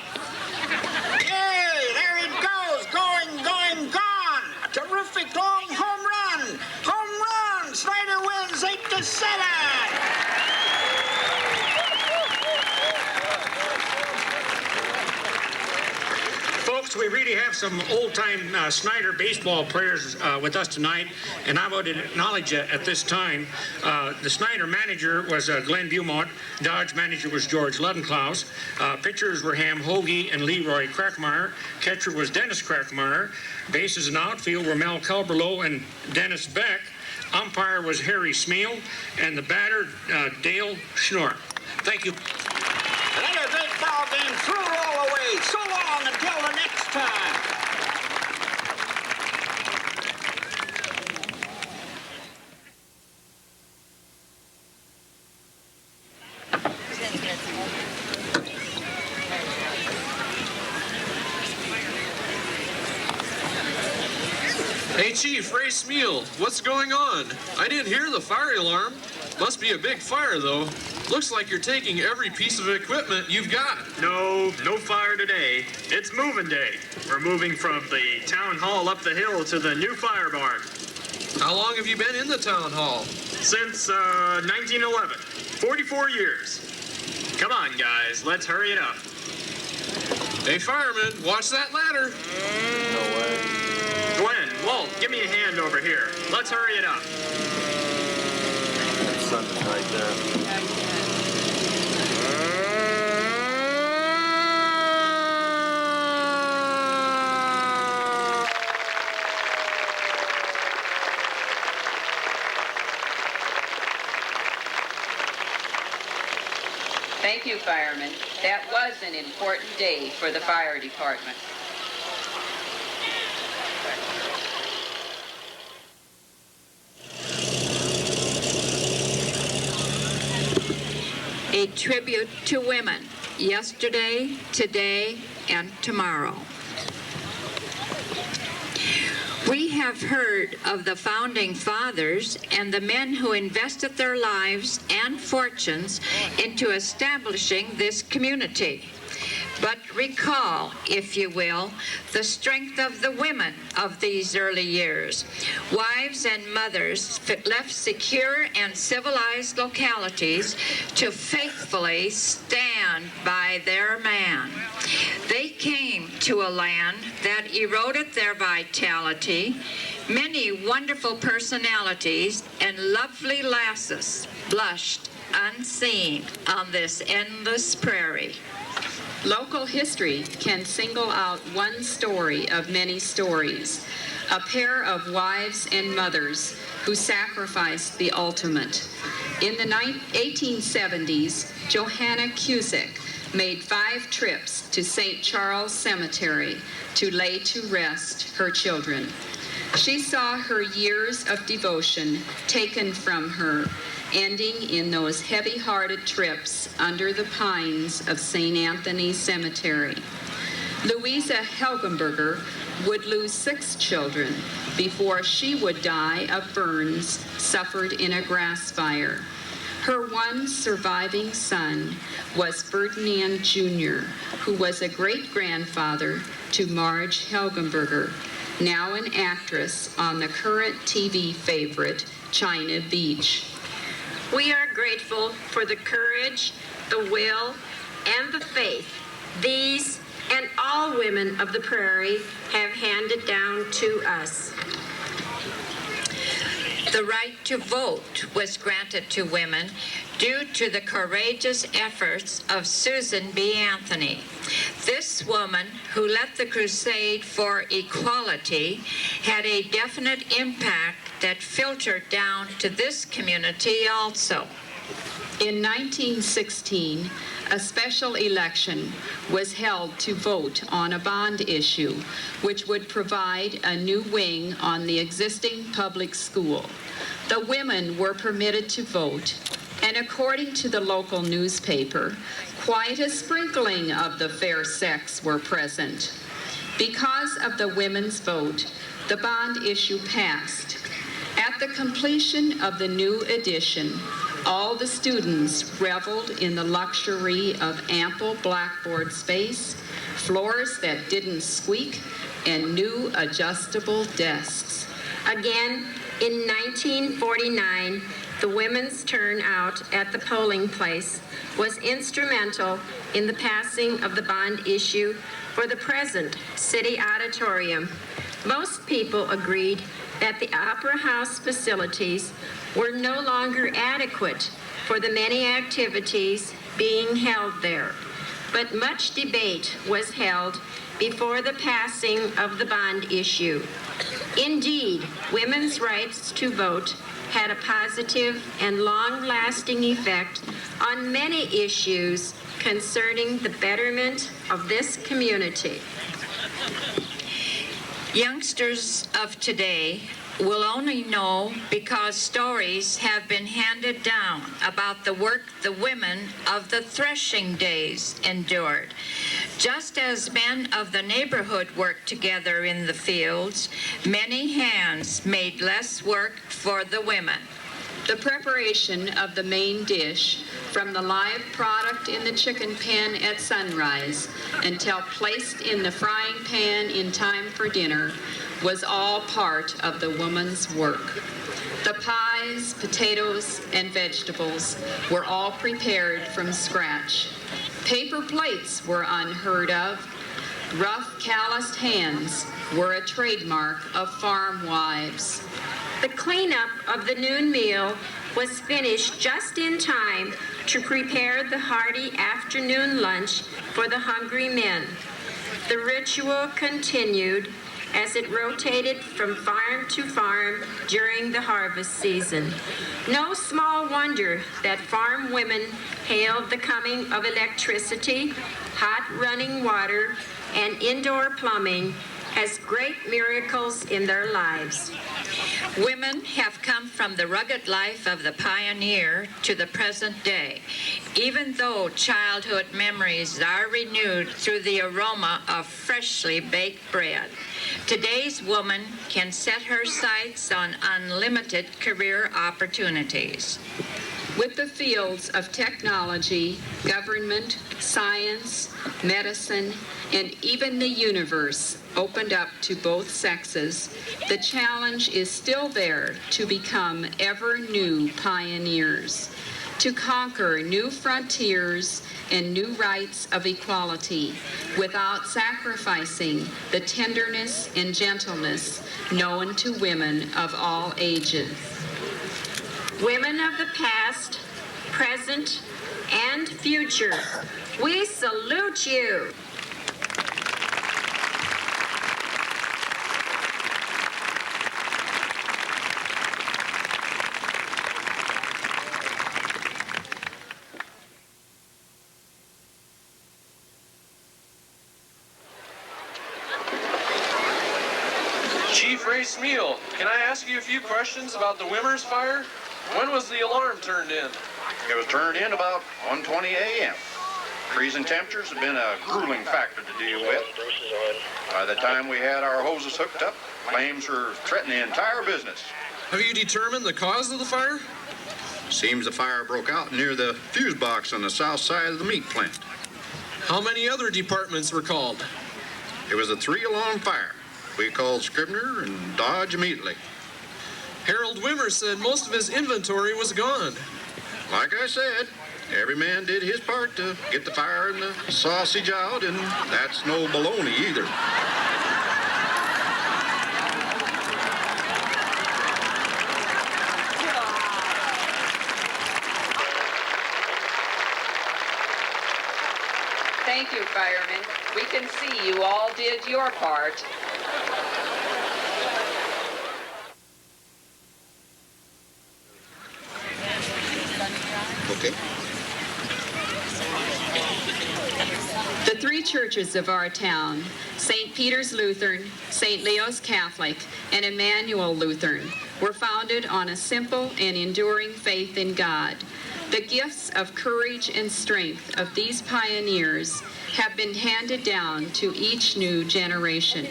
Yay! There it goes! Going, gone! A terrific long home run! Home run! Snyder wins 8-7!
Folks, we really have some old-time Snyder baseball players with us tonight, and I would acknowledge at this time the Snyder manager was Glenn Beaumont, Dodge manager was George Ludenklaus, pitchers were Ham Hoagie and Leroy Crackmeyer, catcher was Dennis Crackmeyer, bases and outfield were Mel Culberlow and Dennis Beck, umpire was Harry Smeal, and the batter Dale Schnorr. Thank you.
Another great ball game through all the way. So long until the next time.
Hey, Chief, Ray Smeal, what's going on? I didn't hear the fire alarm. Must be a big fire, though. Looks like you're taking every piece of equipment you've got.
No fire today. It's moving day. We're moving from the town hall up the hill to the new fire barn.
How long have you been in the town hall?
Since 1911. 44 years. Come on, guys. Let's hurry it up.
Hey, fireman, watch that ladder.
No way. Glenn, Walt, give me a hand over here. Let's hurry it up.
That's something right there.
Thank you, firemen. That was an important day for the fire department.
A tribute to women, yesterday, today, and tomorrow. We have heard of the founding fathers and the men who invested their lives and fortunes into establishing this community. But recall, if you will, the strength of the women of these early years. Wives and mothers left secure and civilized localities to faithfully stand by their man. They came to a land that eroded their vitality. Many wonderful personalities and lovely lasses blushed unseen on this endless prairie.
Local history can single out one story of many stories, a pair of wives and mothers who sacrificed the ultimate. In the 1870s, Johanna Cusick made 5 trips to St. Charles Cemetery to lay to rest her children. She saw her years of devotion taken from her, ending in those heavy-hearted trips under the pines of St. Anthony's Cemetery. Louisa Helgenberger would lose 6 children before she would die of burns suffered in a grass fire. Her one surviving son was Ferdinand Jr., who was a great-grandfather to Marge Helgenberger, now an actress on the current TV favorite, China Beach.
We are grateful for the courage, the will, and the faith these and all women of the prairie have handed down to us.
The right to vote was granted to women due to the courageous efforts of Susan B. Anthony. This woman, who led the crusade for equality, had a definite impact that filtered down to this community also.
In 1916, a special election was held to vote on a bond issue, which would provide a new wing on the existing public school. The women were permitted to vote, and according to the local newspaper, quite a sprinkling of the fair sex were present. Because of the women's vote, the bond issue passed. At the completion of the new edition, all the students reveled in the luxury of ample blackboard space, floors that didn't squeak, and new adjustable desks.
Again, in 1949, the women's turnout at the polling place was instrumental in the passing of the bond issue for the present city auditorium. Most people agreed that the Opera House facilities were no longer adequate for the many activities being held there. But much debate was held before the passing of the bond issue. Indeed, women's rights to vote had a positive and long-lasting effect on many issues concerning the betterment of this community.
Youngsters of today will only know because stories have been handed down about the work the women of the threshing days endured. Just as men of the neighborhood worked together in the fields, many hands made less work for the women.
The preparation of the main dish, from the live product in the chicken pen at sunrise until placed in the frying pan in time for dinner, was all part of the woman's work. The pies, potatoes, and vegetables were all prepared from scratch. Paper plates were unheard of. Rough, calloused hands were a trademark of farm wives.
The cleanup of the noon meal was finished just in time to prepare the hearty afternoon lunch for the hungry men. The ritual continued as it rotated from farm to farm during the harvest season. No small wonder that farm women hailed the coming of electricity, hot running water, and indoor plumbing as great miracles in their lives.
Women have come from the rugged life of the pioneer to the present day, even though childhood memories are renewed through the aroma of freshly baked bread. Today's woman can set her sights on unlimited career opportunities.
With the fields of technology, government, science, medicine, and even the universe opened up to both sexes, the challenge is still there to become ever new pioneers, to conquer new frontiers and new rights of equality without sacrificing the tenderness and gentleness known to women of all ages.
Women of the past, present, and future, we salute you.
Chief Ray Smeal, can I ask you a few questions about the Wimmers fire? When was the alarm turned in?
It was turned in about 1:20 a.m. Freezing temperatures have been a grueling factor to deal with. By the time we had our hoses hooked up, flames were threatening the entire business.
Have you determined the cause of the fire?
Seems the fire broke out near the fuse box on the south side of the meat plant.
How many other departments were called?
It was a 3-alarm fire. We called Scribner and Dodge immediately.
Harold Wimmer said most of his inventory was gone.
Like I said, every man did his part to get the fire and the sausage out, and that's no baloney either.
Thank you, firemen. We can see you all did your part.
Okay.
The three churches of our town, St. Peter's Lutheran, St. Leo's Catholic, and Emmanuel Lutheran, were founded on a simple and enduring faith in God. The gifts of courage and strength of these pioneers have been handed down to each new generation.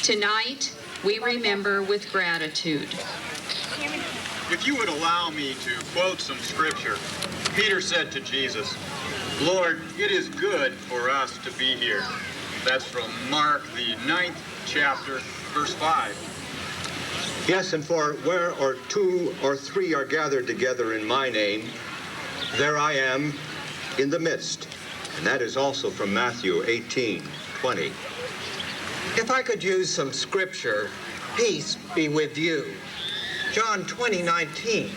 Tonight, we remember with gratitude.
If you would allow me to quote some scripture, Peter said to Jesus, "Lord, it is good for us to be here." That's from Mark, the 9th chapter, verse 5.
Yes, and for where or 2 or 3 are gathered together in my name, there I am in the midst. And that is also from Matthew 18:20.
If I could use some scripture, peace be with you. John 20:19.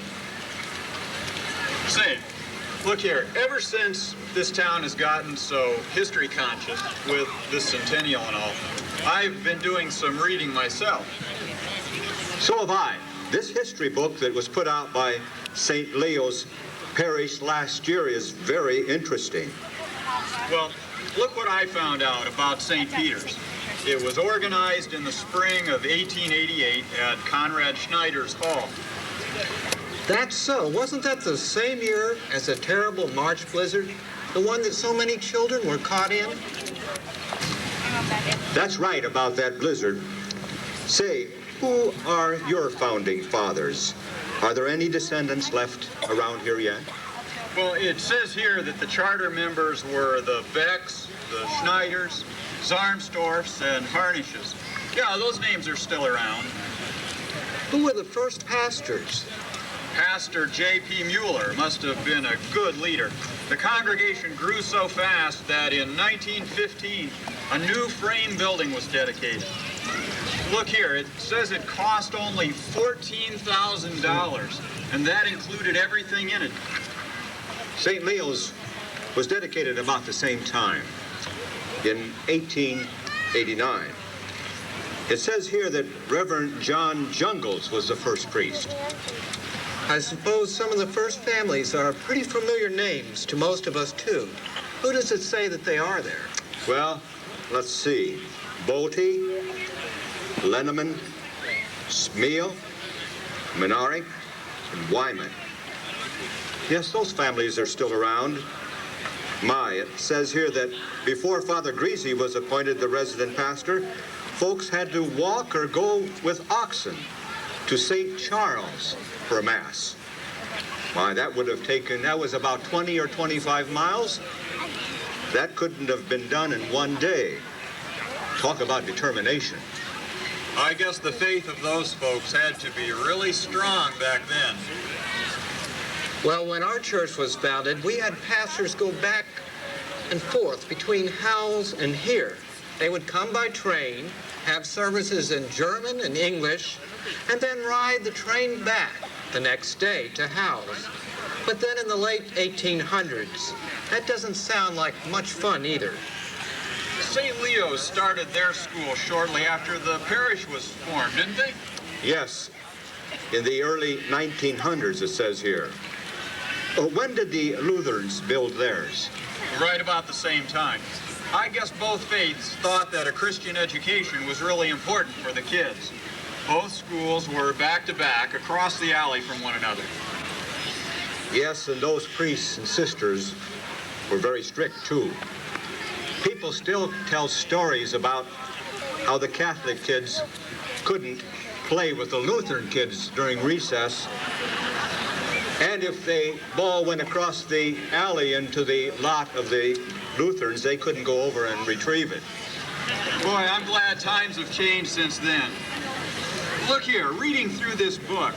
Say, look here, ever since this town has gotten so history conscious with the Centennial and all, I've been doing some reading myself.
So have I. This history book that was put out by St. Leo's Parish last year is very interesting.
Well, look what I found out about St. Peter's. It was organized in the spring of 1888 at Conrad Snyder's hall.
That's so. Wasn't that the same year as the terrible March blizzard? The one that so many children were caught in?
That's right about that blizzard. Say, who are your founding fathers? Are there any descendants left around here yet?
Well, it says here that the charter members were the Becks, the Snyders, Zarmstorfs, and Harnishes. Yeah, those names are still around.
Who were the first pastors?
Pastor J.P. Mueller must have been a good leader. The congregation grew so fast that in 1915, a new frame building was dedicated. Look here, it says it cost only $14,000, and that included everything in it.
St. Leo's was dedicated about the same time, in 1889. It says here that Reverend John Jungles was the first priest.
I suppose some of the first families are pretty familiar names to most of us, too. Who does it say that they are there?
Well, let's see. Bolte, Lenneman, Smeal, Minari, and Wyman. Yes, those families are still around. It says here that before Father Greasy was appointed the resident pastor, folks had to walk or go with oxen to St. Charles for a mass. That was about 20 or 25 miles. That couldn't have been done in one day. Talk about determination.
I guess the faith of those folks had to be really strong back then.
Well, when our church was founded, we had pastors go back and forth between Howells and here. They would come by train, have services in German and English, and then ride the train back the next day to Howells. But then in the late 1800s, that doesn't sound like much fun either.
St. Leo's started their school shortly after the parish was formed, didn't they?
Yes, in the early 1900s, it says here. When did the Lutherans build theirs?
Right about the same time. I guess both faiths thought that a Christian education was really important for the kids. Both schools were back-to-back across the alley from one another.
Yes, and those priests and sisters were very strict, too. People still tell stories about how the Catholic kids couldn't play with the Lutheran kids during recess. And if the ball went across the alley into the lot of the Lutherans, they couldn't go over and retrieve it.
Boy, I'm glad times have changed since then. Look here, reading through this book,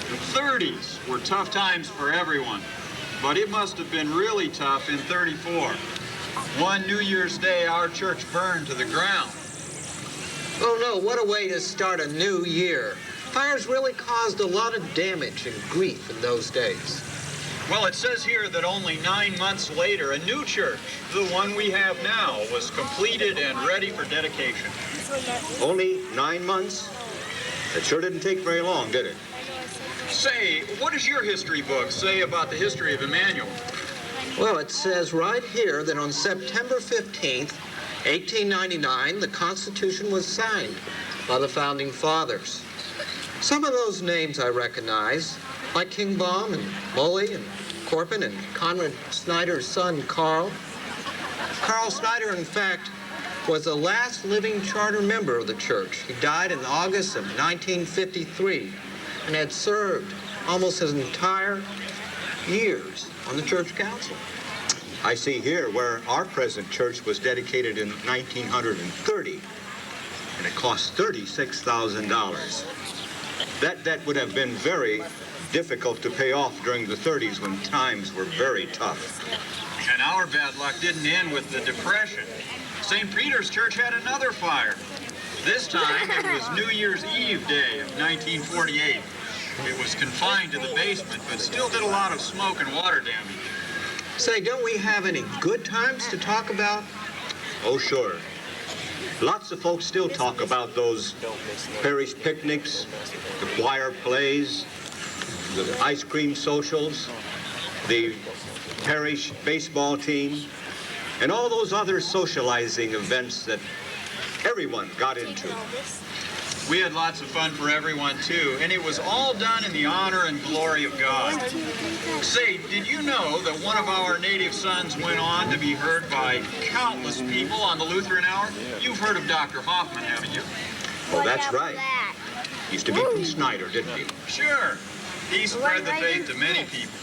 the 30s were tough times for everyone, but it must have been really tough in 34. One New Year's Day, our church burned to the ground.
Oh no, what a way to start a new year. Fires really caused a lot of damage and grief in those days.
Well, it says here that only 9 months later, a new church, the one we have now, was completed and ready for dedication.
Only 9 months? It sure didn't take very long, did it?
Say, what does your history book say about the history of Emmanuel?
Well, it says right here that on September 15th, 1899, the Constitution was signed by the Founding Fathers. Some of those names I recognize, like King Baum and Molly and Corpin and Conrad Snyder's son, Carl. Carl Snyder, in fact, was the last living charter member of the church. He died in August of 1953 and had served almost his entire years on the church council.
I see here where our present church was dedicated in 1930, and it cost $36,000. That debt would have been very difficult to pay off during the 30s when times were very tough.
And our bad luck didn't end with the Depression. St. Peter's Church had another fire. This time it was New Year's Eve day of 1948. It was confined to the basement, but still did a lot of smoke and water damage.
Say, don't we have any good times to talk about?
Oh, sure. Lots of folks still talk about those parish picnics, the choir plays, the ice cream socials, the parish baseball team, and all those other socializing events that everyone got into.
We had lots of fun for everyone, too, and it was all done in the honor and glory of God. Say, did you know that one of our native sons went on to be heard by countless people on the Lutheran Hour? You've heard of Dr. Hoffman, haven't you?
Well, that's right. Used to be from Snyder, didn't he?
Sure. He spread the faith to many people.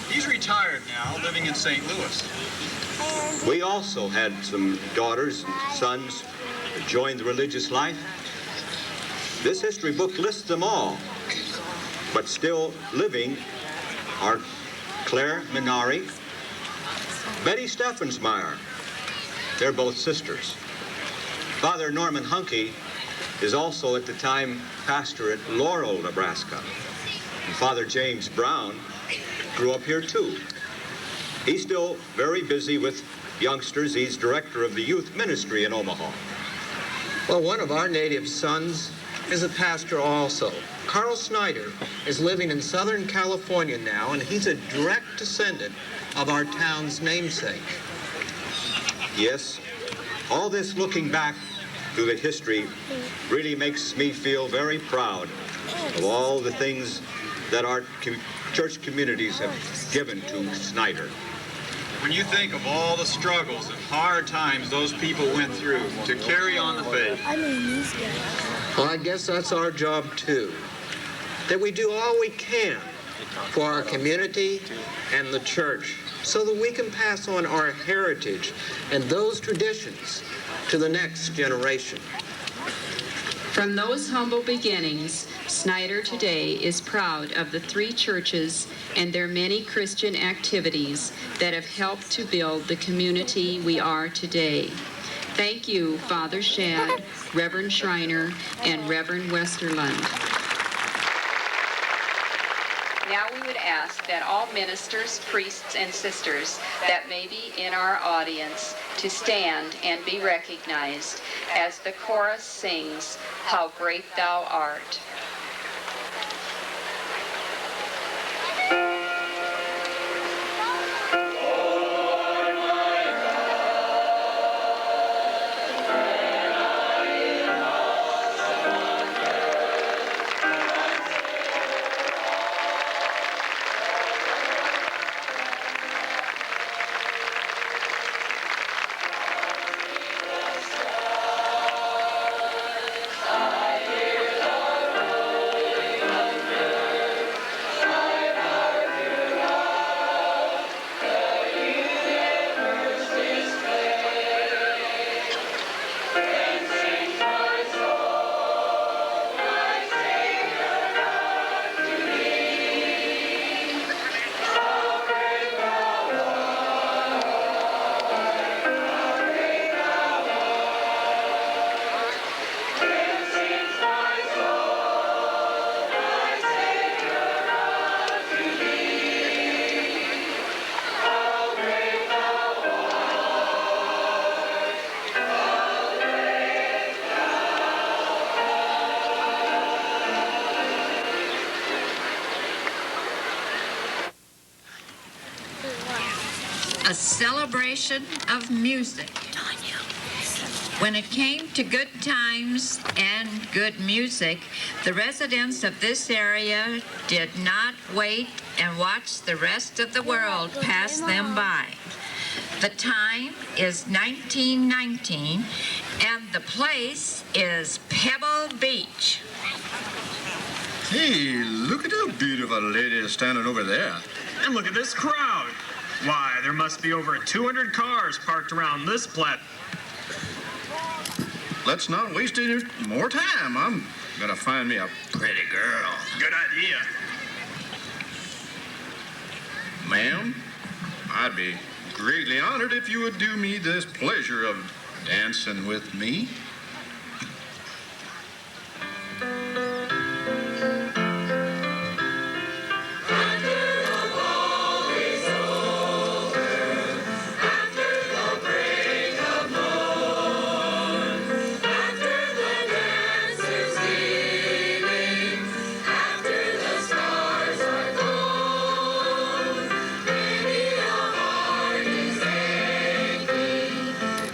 He's retired now, living in St. Louis.
We also had some daughters and sons that joined the religious life. This history book lists them all, but still living are Claire Minari, Betty Steffensmeyer. They're both sisters. Father Norman Hunke is also at the time pastor at Laurel, Nebraska. And Father James Brown grew up here too. He's still very busy with youngsters. He's director of the youth ministry in Omaha.
Well, one of our native sons is a pastor also. Carl Snyder is living in Southern California now, and he's a direct descendant of our town's namesake.
Yes, all this looking back through the history really makes me feel very proud of all the things that our church communities have given to Snyder.
When you think of all the struggles and hard times those people went through to carry on the faith.
Well, I guess that's our job too. That we do all we can for our community and the church so that we can pass on our heritage and those traditions to the next generation.
From those humble beginnings, Snyder today is proud of the 3 churches and their many Christian activities that have helped to build the community we are today. Thank you, Father Shad, Reverend Schreiner, and Reverend Westerlund. Now we would ask that all ministers, priests, and sisters that may be in our audience to stand and be recognized as the chorus sings, "How Great Thou Art."
A celebration of music. When it came to good times and good music, the residents of this area did not wait and watch the rest of the world pass them by. The time is 1919, and the place is Pebble Beach.
Hey, look at how beautiful a lady is standing over there.
And look at this crowd. Why, there must be over 200 cars parked around this platform.
Let's not waste any more time. I'm gonna find me a pretty girl.
Good idea.
Ma'am, I'd be greatly honored if you would do me this pleasure of dancing with me.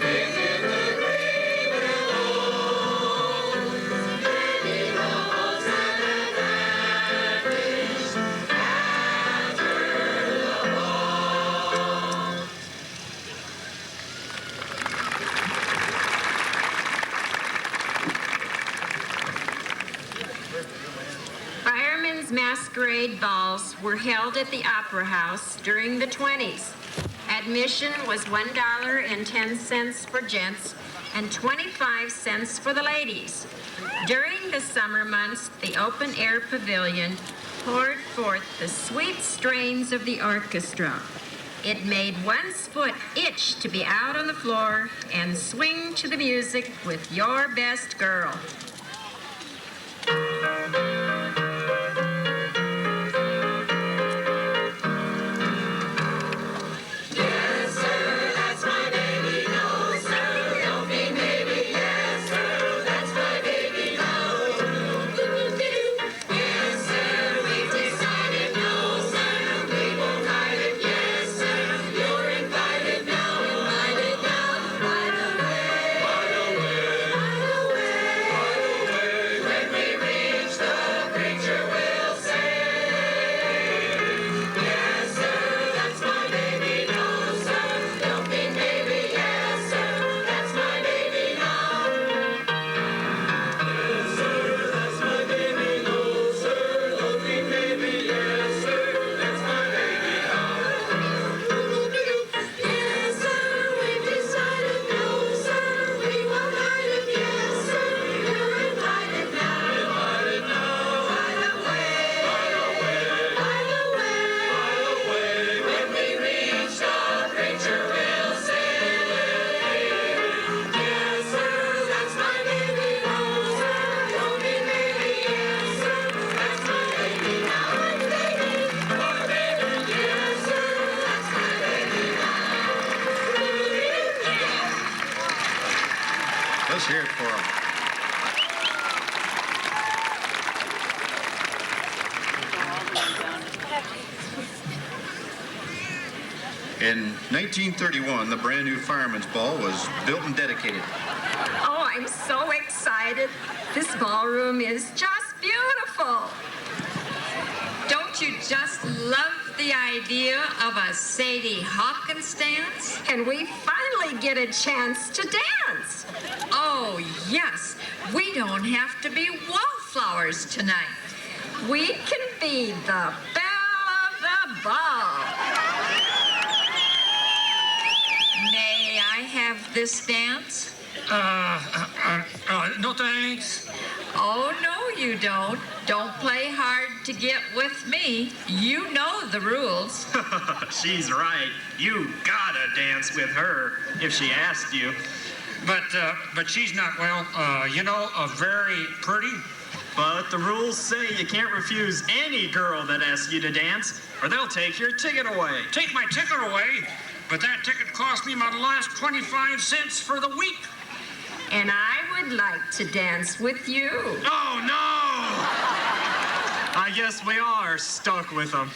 Visit the grave and
masquerade balls were held at the Opera House during the 20s. Admission was $1.10 for gents and 25 cents for the ladies. During the summer months, the open-air pavilion poured forth the sweet strains of the orchestra. It made one's foot itch to be out on the floor and swing to the music with your best girl.
Let's hear it for him. In 1931, the brand new Fireman's Ball was built and dedicated.
Oh, I'm so excited. This ballroom is just beautiful.
Don't you just love the idea of a Sadie Hawkins dance?
And we finally get a chance to dance.
Oh, yes. We don't have to be wallflowers tonight.
We can be the belle of the ball.
May I have this dance?
No thanks.
Oh, no, you don't. Don't play hard to get with me. You know the rules.
She's right. You gotta dance with her if she asked you.
But she's not, well, very pretty.
But the rules say you can't refuse any girl that asks you to dance, or they'll take your ticket away.
Take my ticket away? But that ticket cost me my last 25 cents for the week.
And I would like to dance with you.
Oh, no! I guess we are stuck with them.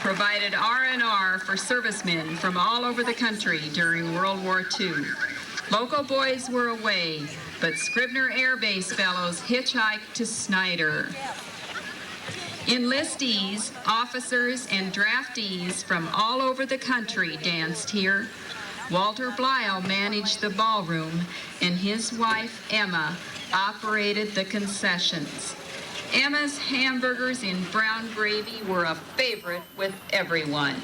provided R&R for servicemen from all over the country during World War II. Local boys were away, but Scribner Air Base fellows hitchhiked to Snyder.
Enlistees, officers, and draftees from all over the country danced here. Walter Blyle managed the ballroom, and his wife, Emma, operated the concessions. Emma's hamburgers in brown gravy were a favorite with everyone.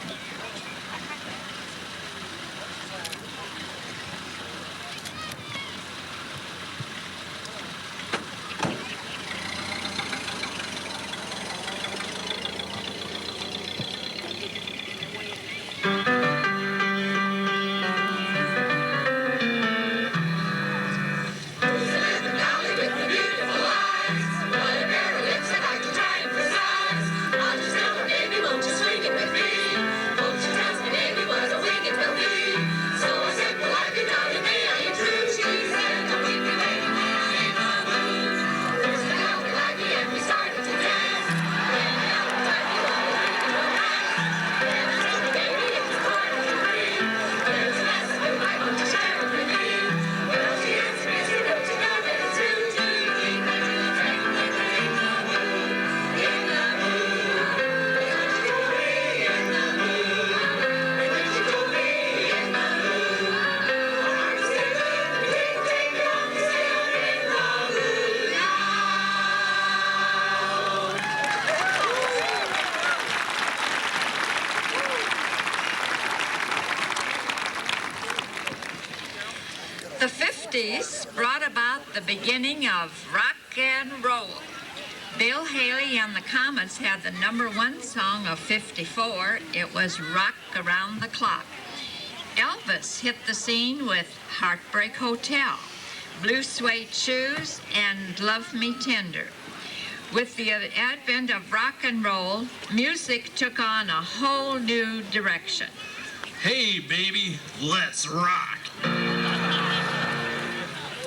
The 50s brought about the beginning of rock and roll. Bill Haley and the Comets had the #1 song of '54. It was Rock Around the Clock. Elvis hit the scene with Heartbreak Hotel, Blue Suede Shoes, and Love Me Tender. With the advent of rock and roll, music took on a whole new direction.
Hey, baby, let's rock.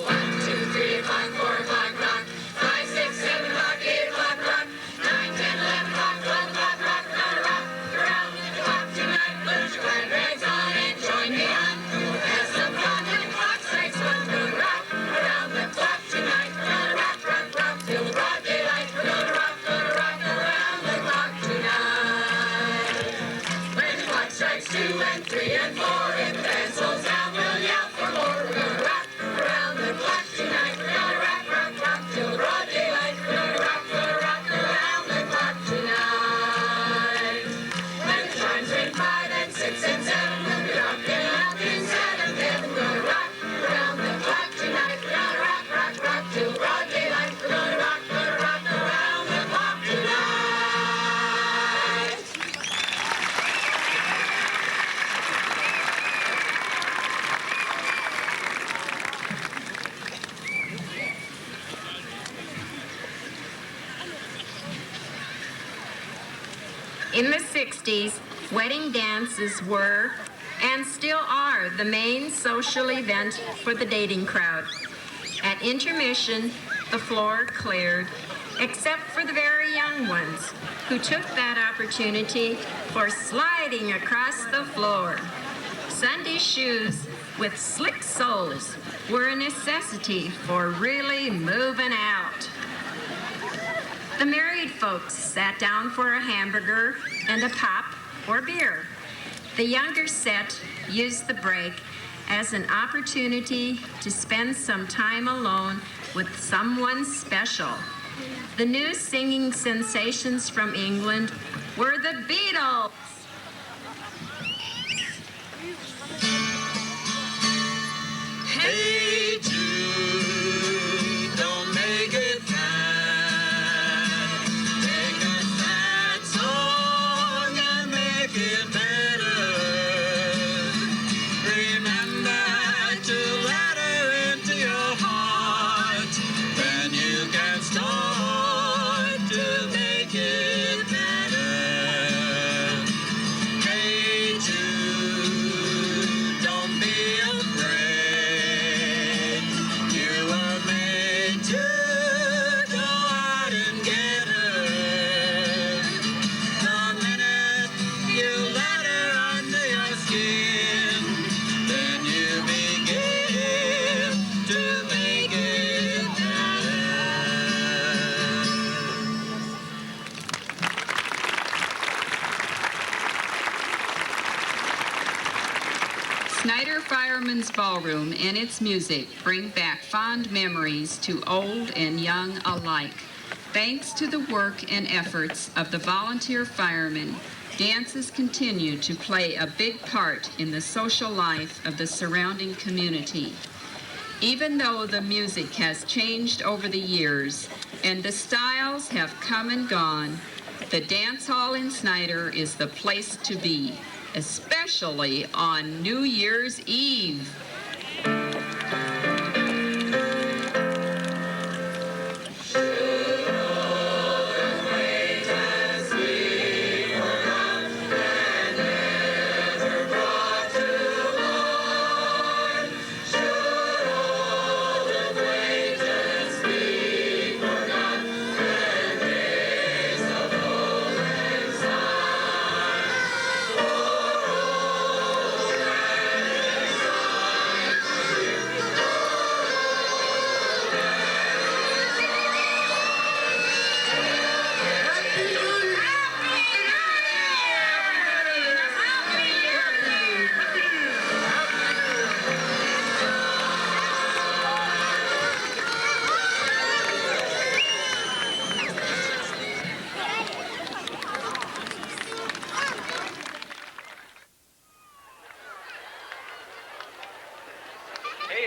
1, 2, 3 o'clock, 4 o'clock, rock. 5, 6, 7 o'clock, 8 o'clock, rock. 9, 10, 11 o'clock, 12 o'clock, rock. Gonna rock around the clock tonight. Put your glad rags on and join me on. Have some fun when the clock strikes 1. Gonna rock around the clock tonight. Gonna rock, rock, rock till the broad daylight. We're gonna rock around the clock tonight. When the clock strikes 2 and 3 and 4, and the band slows down, we'll yell for more. We're gonna rock around the clock tonight. We're gonna rock, rock, rock till the broad daylight. We're gonna rock around the clock tonight. When the chimes ring 5 and 6 and 7, we'll be rocking out inside of heaven. We're gonna rock around the clock tonight. We're gonna rock, rock, rock till the broad daylight. We're gonna rock around the clock tonight.
In the 60s, wedding dances were, and still are, the main social event for the dating crowd. At intermission, the floor cleared, except for the very young ones, who took that opportunity for sliding across the floor. Sunday shoes with slick soles were a necessity for really moving out. The married folks sat down for a hamburger and a pop or beer. The younger set used the break as an opportunity to spend some time alone with someone special. The new singing sensations from England were the Beatles.
Hey Jude, don't make it bad. Take a sad song and make it better. Remember to let her into your heart. Then you can start to make it better. Hey Jude, don't be afraid.
Children's Ballroom and its music bring back fond memories to old and young alike. Thanks to the work and efforts of the volunteer firemen, dances continue to play a big part in the social life of the surrounding community. Even though the music has changed over the years and the styles have come and gone, the dance hall in Snyder is the place to be, especially on New Year's Eve.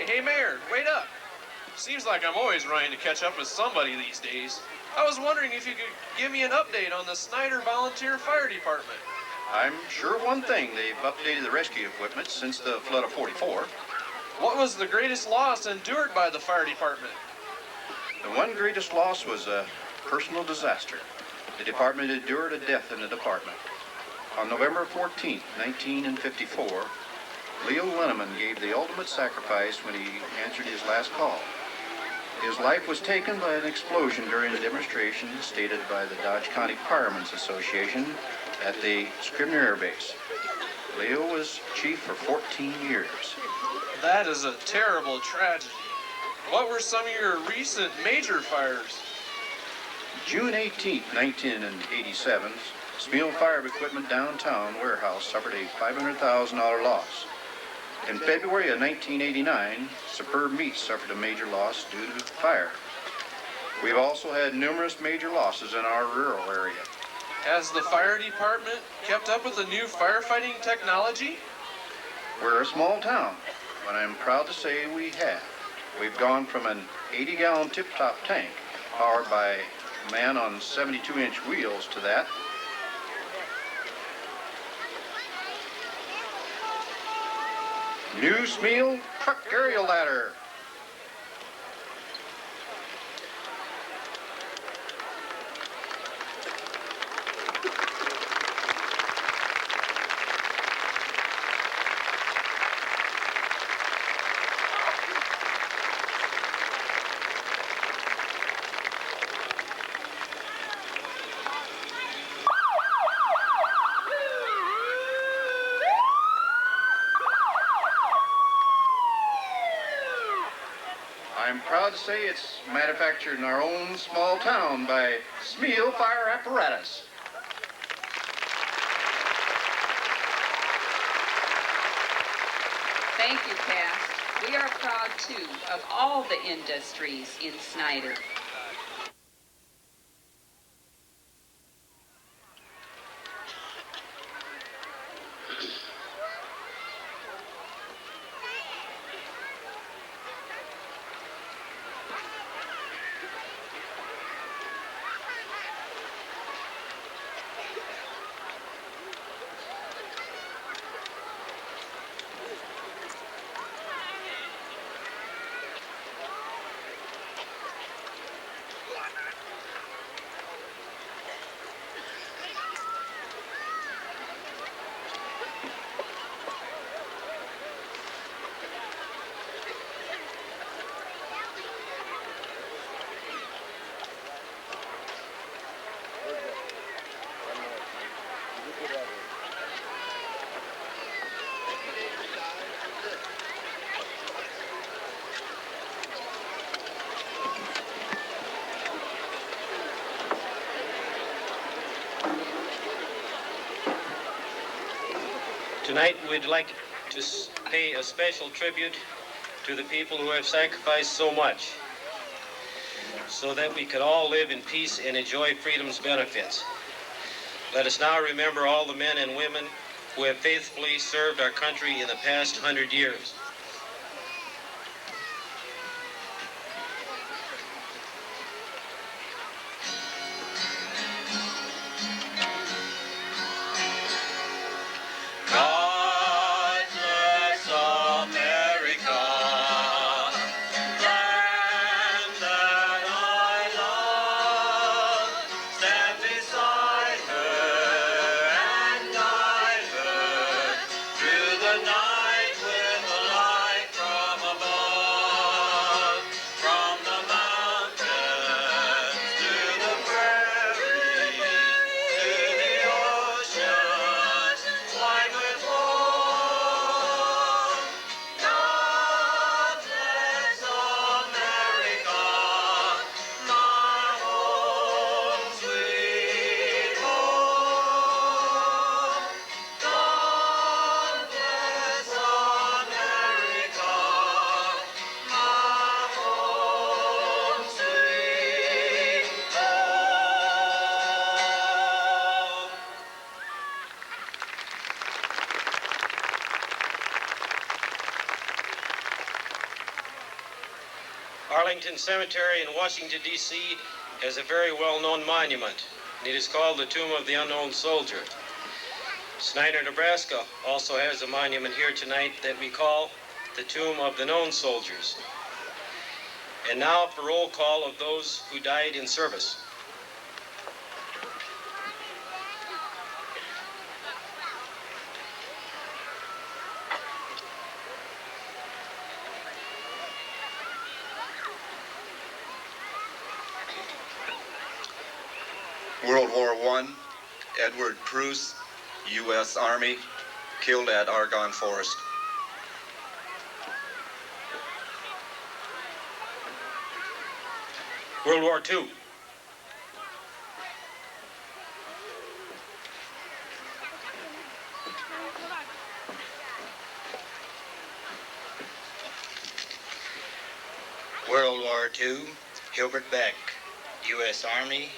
Hey, Mayor, wait up. Seems like I'm always trying to catch up with somebody these days. I was wondering if you could give me an update on the Snyder Volunteer Fire Department.
I'm sure of one thing. They've updated the rescue equipment since the flood of '44.
What was the greatest loss endured by the fire department?
The one greatest loss was a personal disaster. The department endured a death in the department. On November 14, 1954, Leo Linneman gave the ultimate sacrifice when he answered his last call. His life was taken by an explosion during a demonstration stated by the Dodge County Firemen's Association at the Scribner Air Base. Leo was chief for 14 years.
That is a terrible tragedy. What were some of your recent major fires?
June 18, 1987, Smeal Fire Equipment downtown warehouse suffered a $500,000 loss. In February of 1989, Superb Meats suffered a major loss due to fire. We've also had numerous major losses in our rural area.
Has the fire department kept up with the new firefighting technology?
We're a small town, but I'm proud to say we have. We've gone from an 80-gallon tip-top tank powered by a man on 72-inch wheels to that. New Smeal truck aerial ladder. I'm proud to say it's manufactured in our own small town by Smeal Fire Apparatus.
Thank you, Cass. We are proud, too, of all the industries in Snyder.
Tonight, we'd like to
pay a special tribute to the people who have sacrificed so much so that we could all live in peace and enjoy freedom's benefits. Let us now remember all the men and women who have faithfully served our country in the past 100 years.
God bless America, land that I love. Stand beside her and guide her through the night with a light from above. From the mountains to the prairie, to the ocean, wide with love. God bless America, my home, sweet home. God bless America, my home, sweet home.
Arlington Cemetery in Washington, D.C. has a very well-known monument. It is called the Tomb of the Unknown Soldier. Snyder, Nebraska also has a monument here tonight that we call the Tomb of the Known Soldiers. And now for roll call of those who died in service.
World War I, Edward Preuss, U.S. Army, killed at Argonne Forest.
World War II.
World War II, Hilbert Beck, U.S. Army,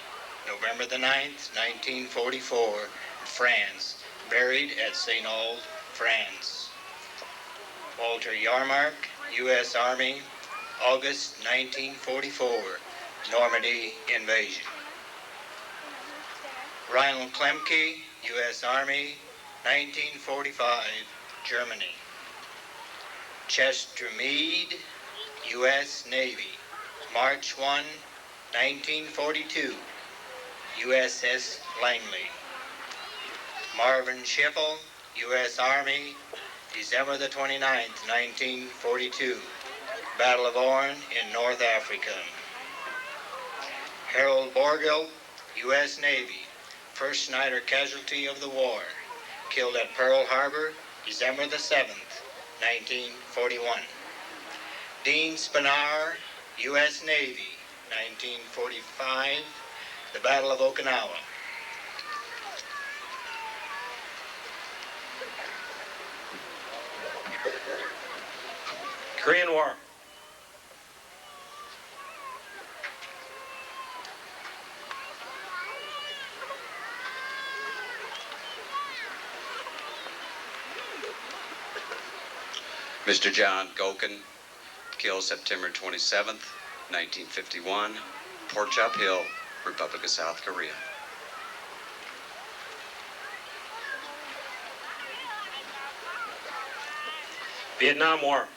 November the 9th, 1944, France, buried at St. Auld, France. Walter Yarmark, U.S. Army, August 1944, Normandy invasion. Reinhold Klemke, U.S. Army, 1945, Germany. Chester Meade, U.S. Navy, March 1, 1942, USS Langley. Marvin Schiffel, U.S. Army, December the 29th, 1942, Battle of Oran in North Africa. Harold Borgill, U.S. Navy, first Snyder casualty of the war, killed at Pearl Harbor, December the 7th, 1941. Dean Spinauer, U.S. Navy, 1945, the Battle of Okinawa.
Korean War.
Mr. John Gokin, killed September 27th, 1951, Porchop Hill, Republic of South Korea.
Vietnam War.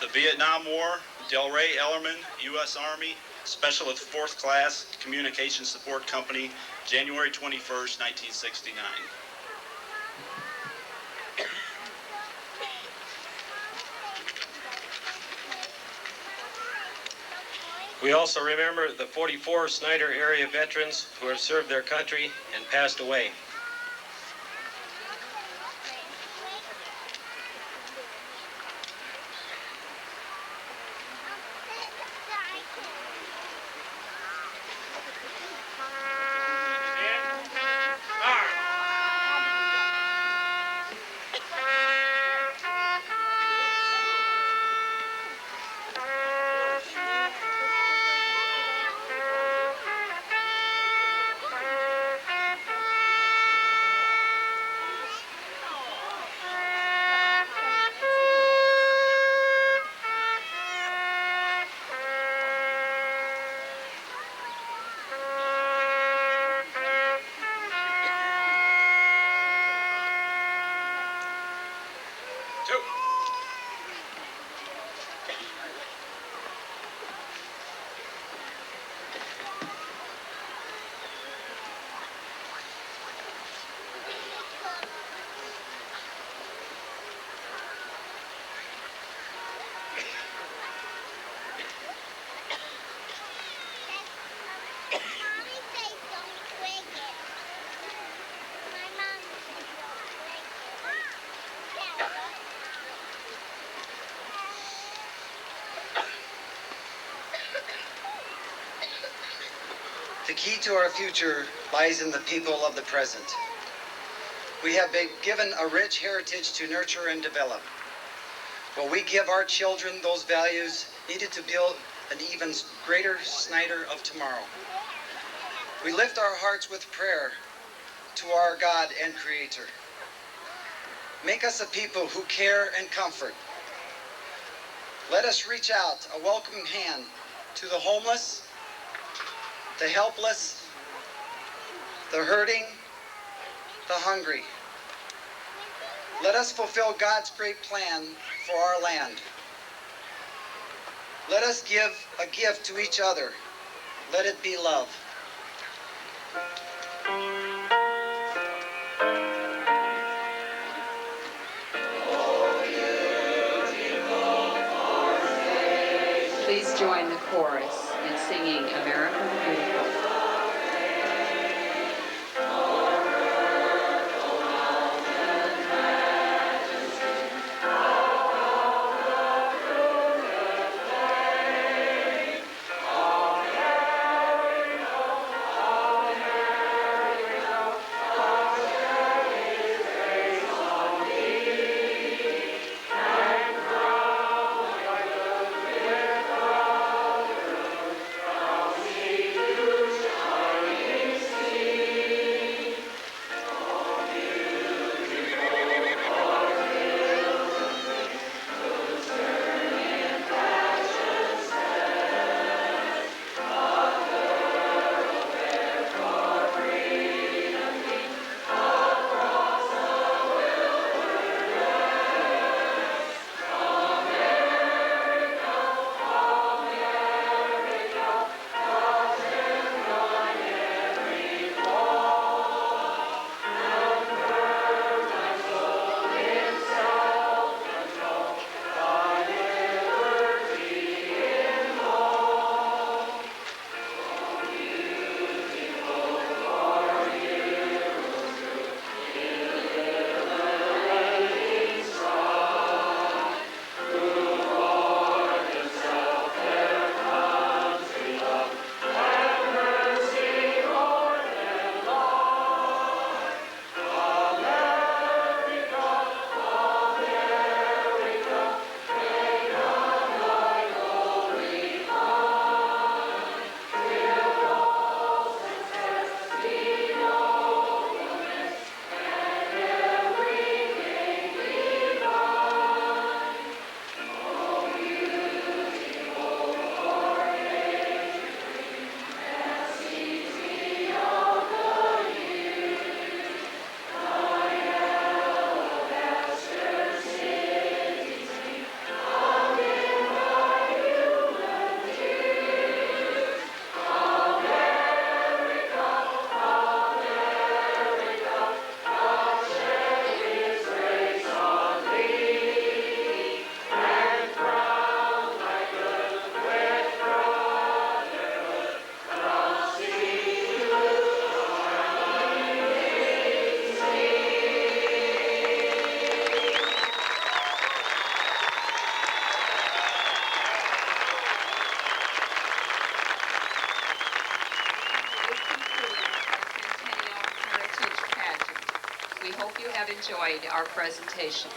The Vietnam War, Delray Ellerman, U.S. Army, Special with 4th Class Communication Support Company, January 21st, 1969.
We also remember the 44 Snyder area veterans who have served their country and passed away.
The key to our future lies in the people of the present. We have been given a rich heritage to nurture and develop. Will we give our children those values needed to build an even greater Snyder of tomorrow? We lift our hearts with prayer to our God and Creator. Make us a people who care and comfort. Let us reach out a welcoming hand to the homeless, the helpless, the hurting, the hungry. Let us fulfill God's great plan for our land. Let us give a gift to each other. Let it be love.
Please join the chorus in singing America the Beautiful. We hope you have enjoyed our presentation.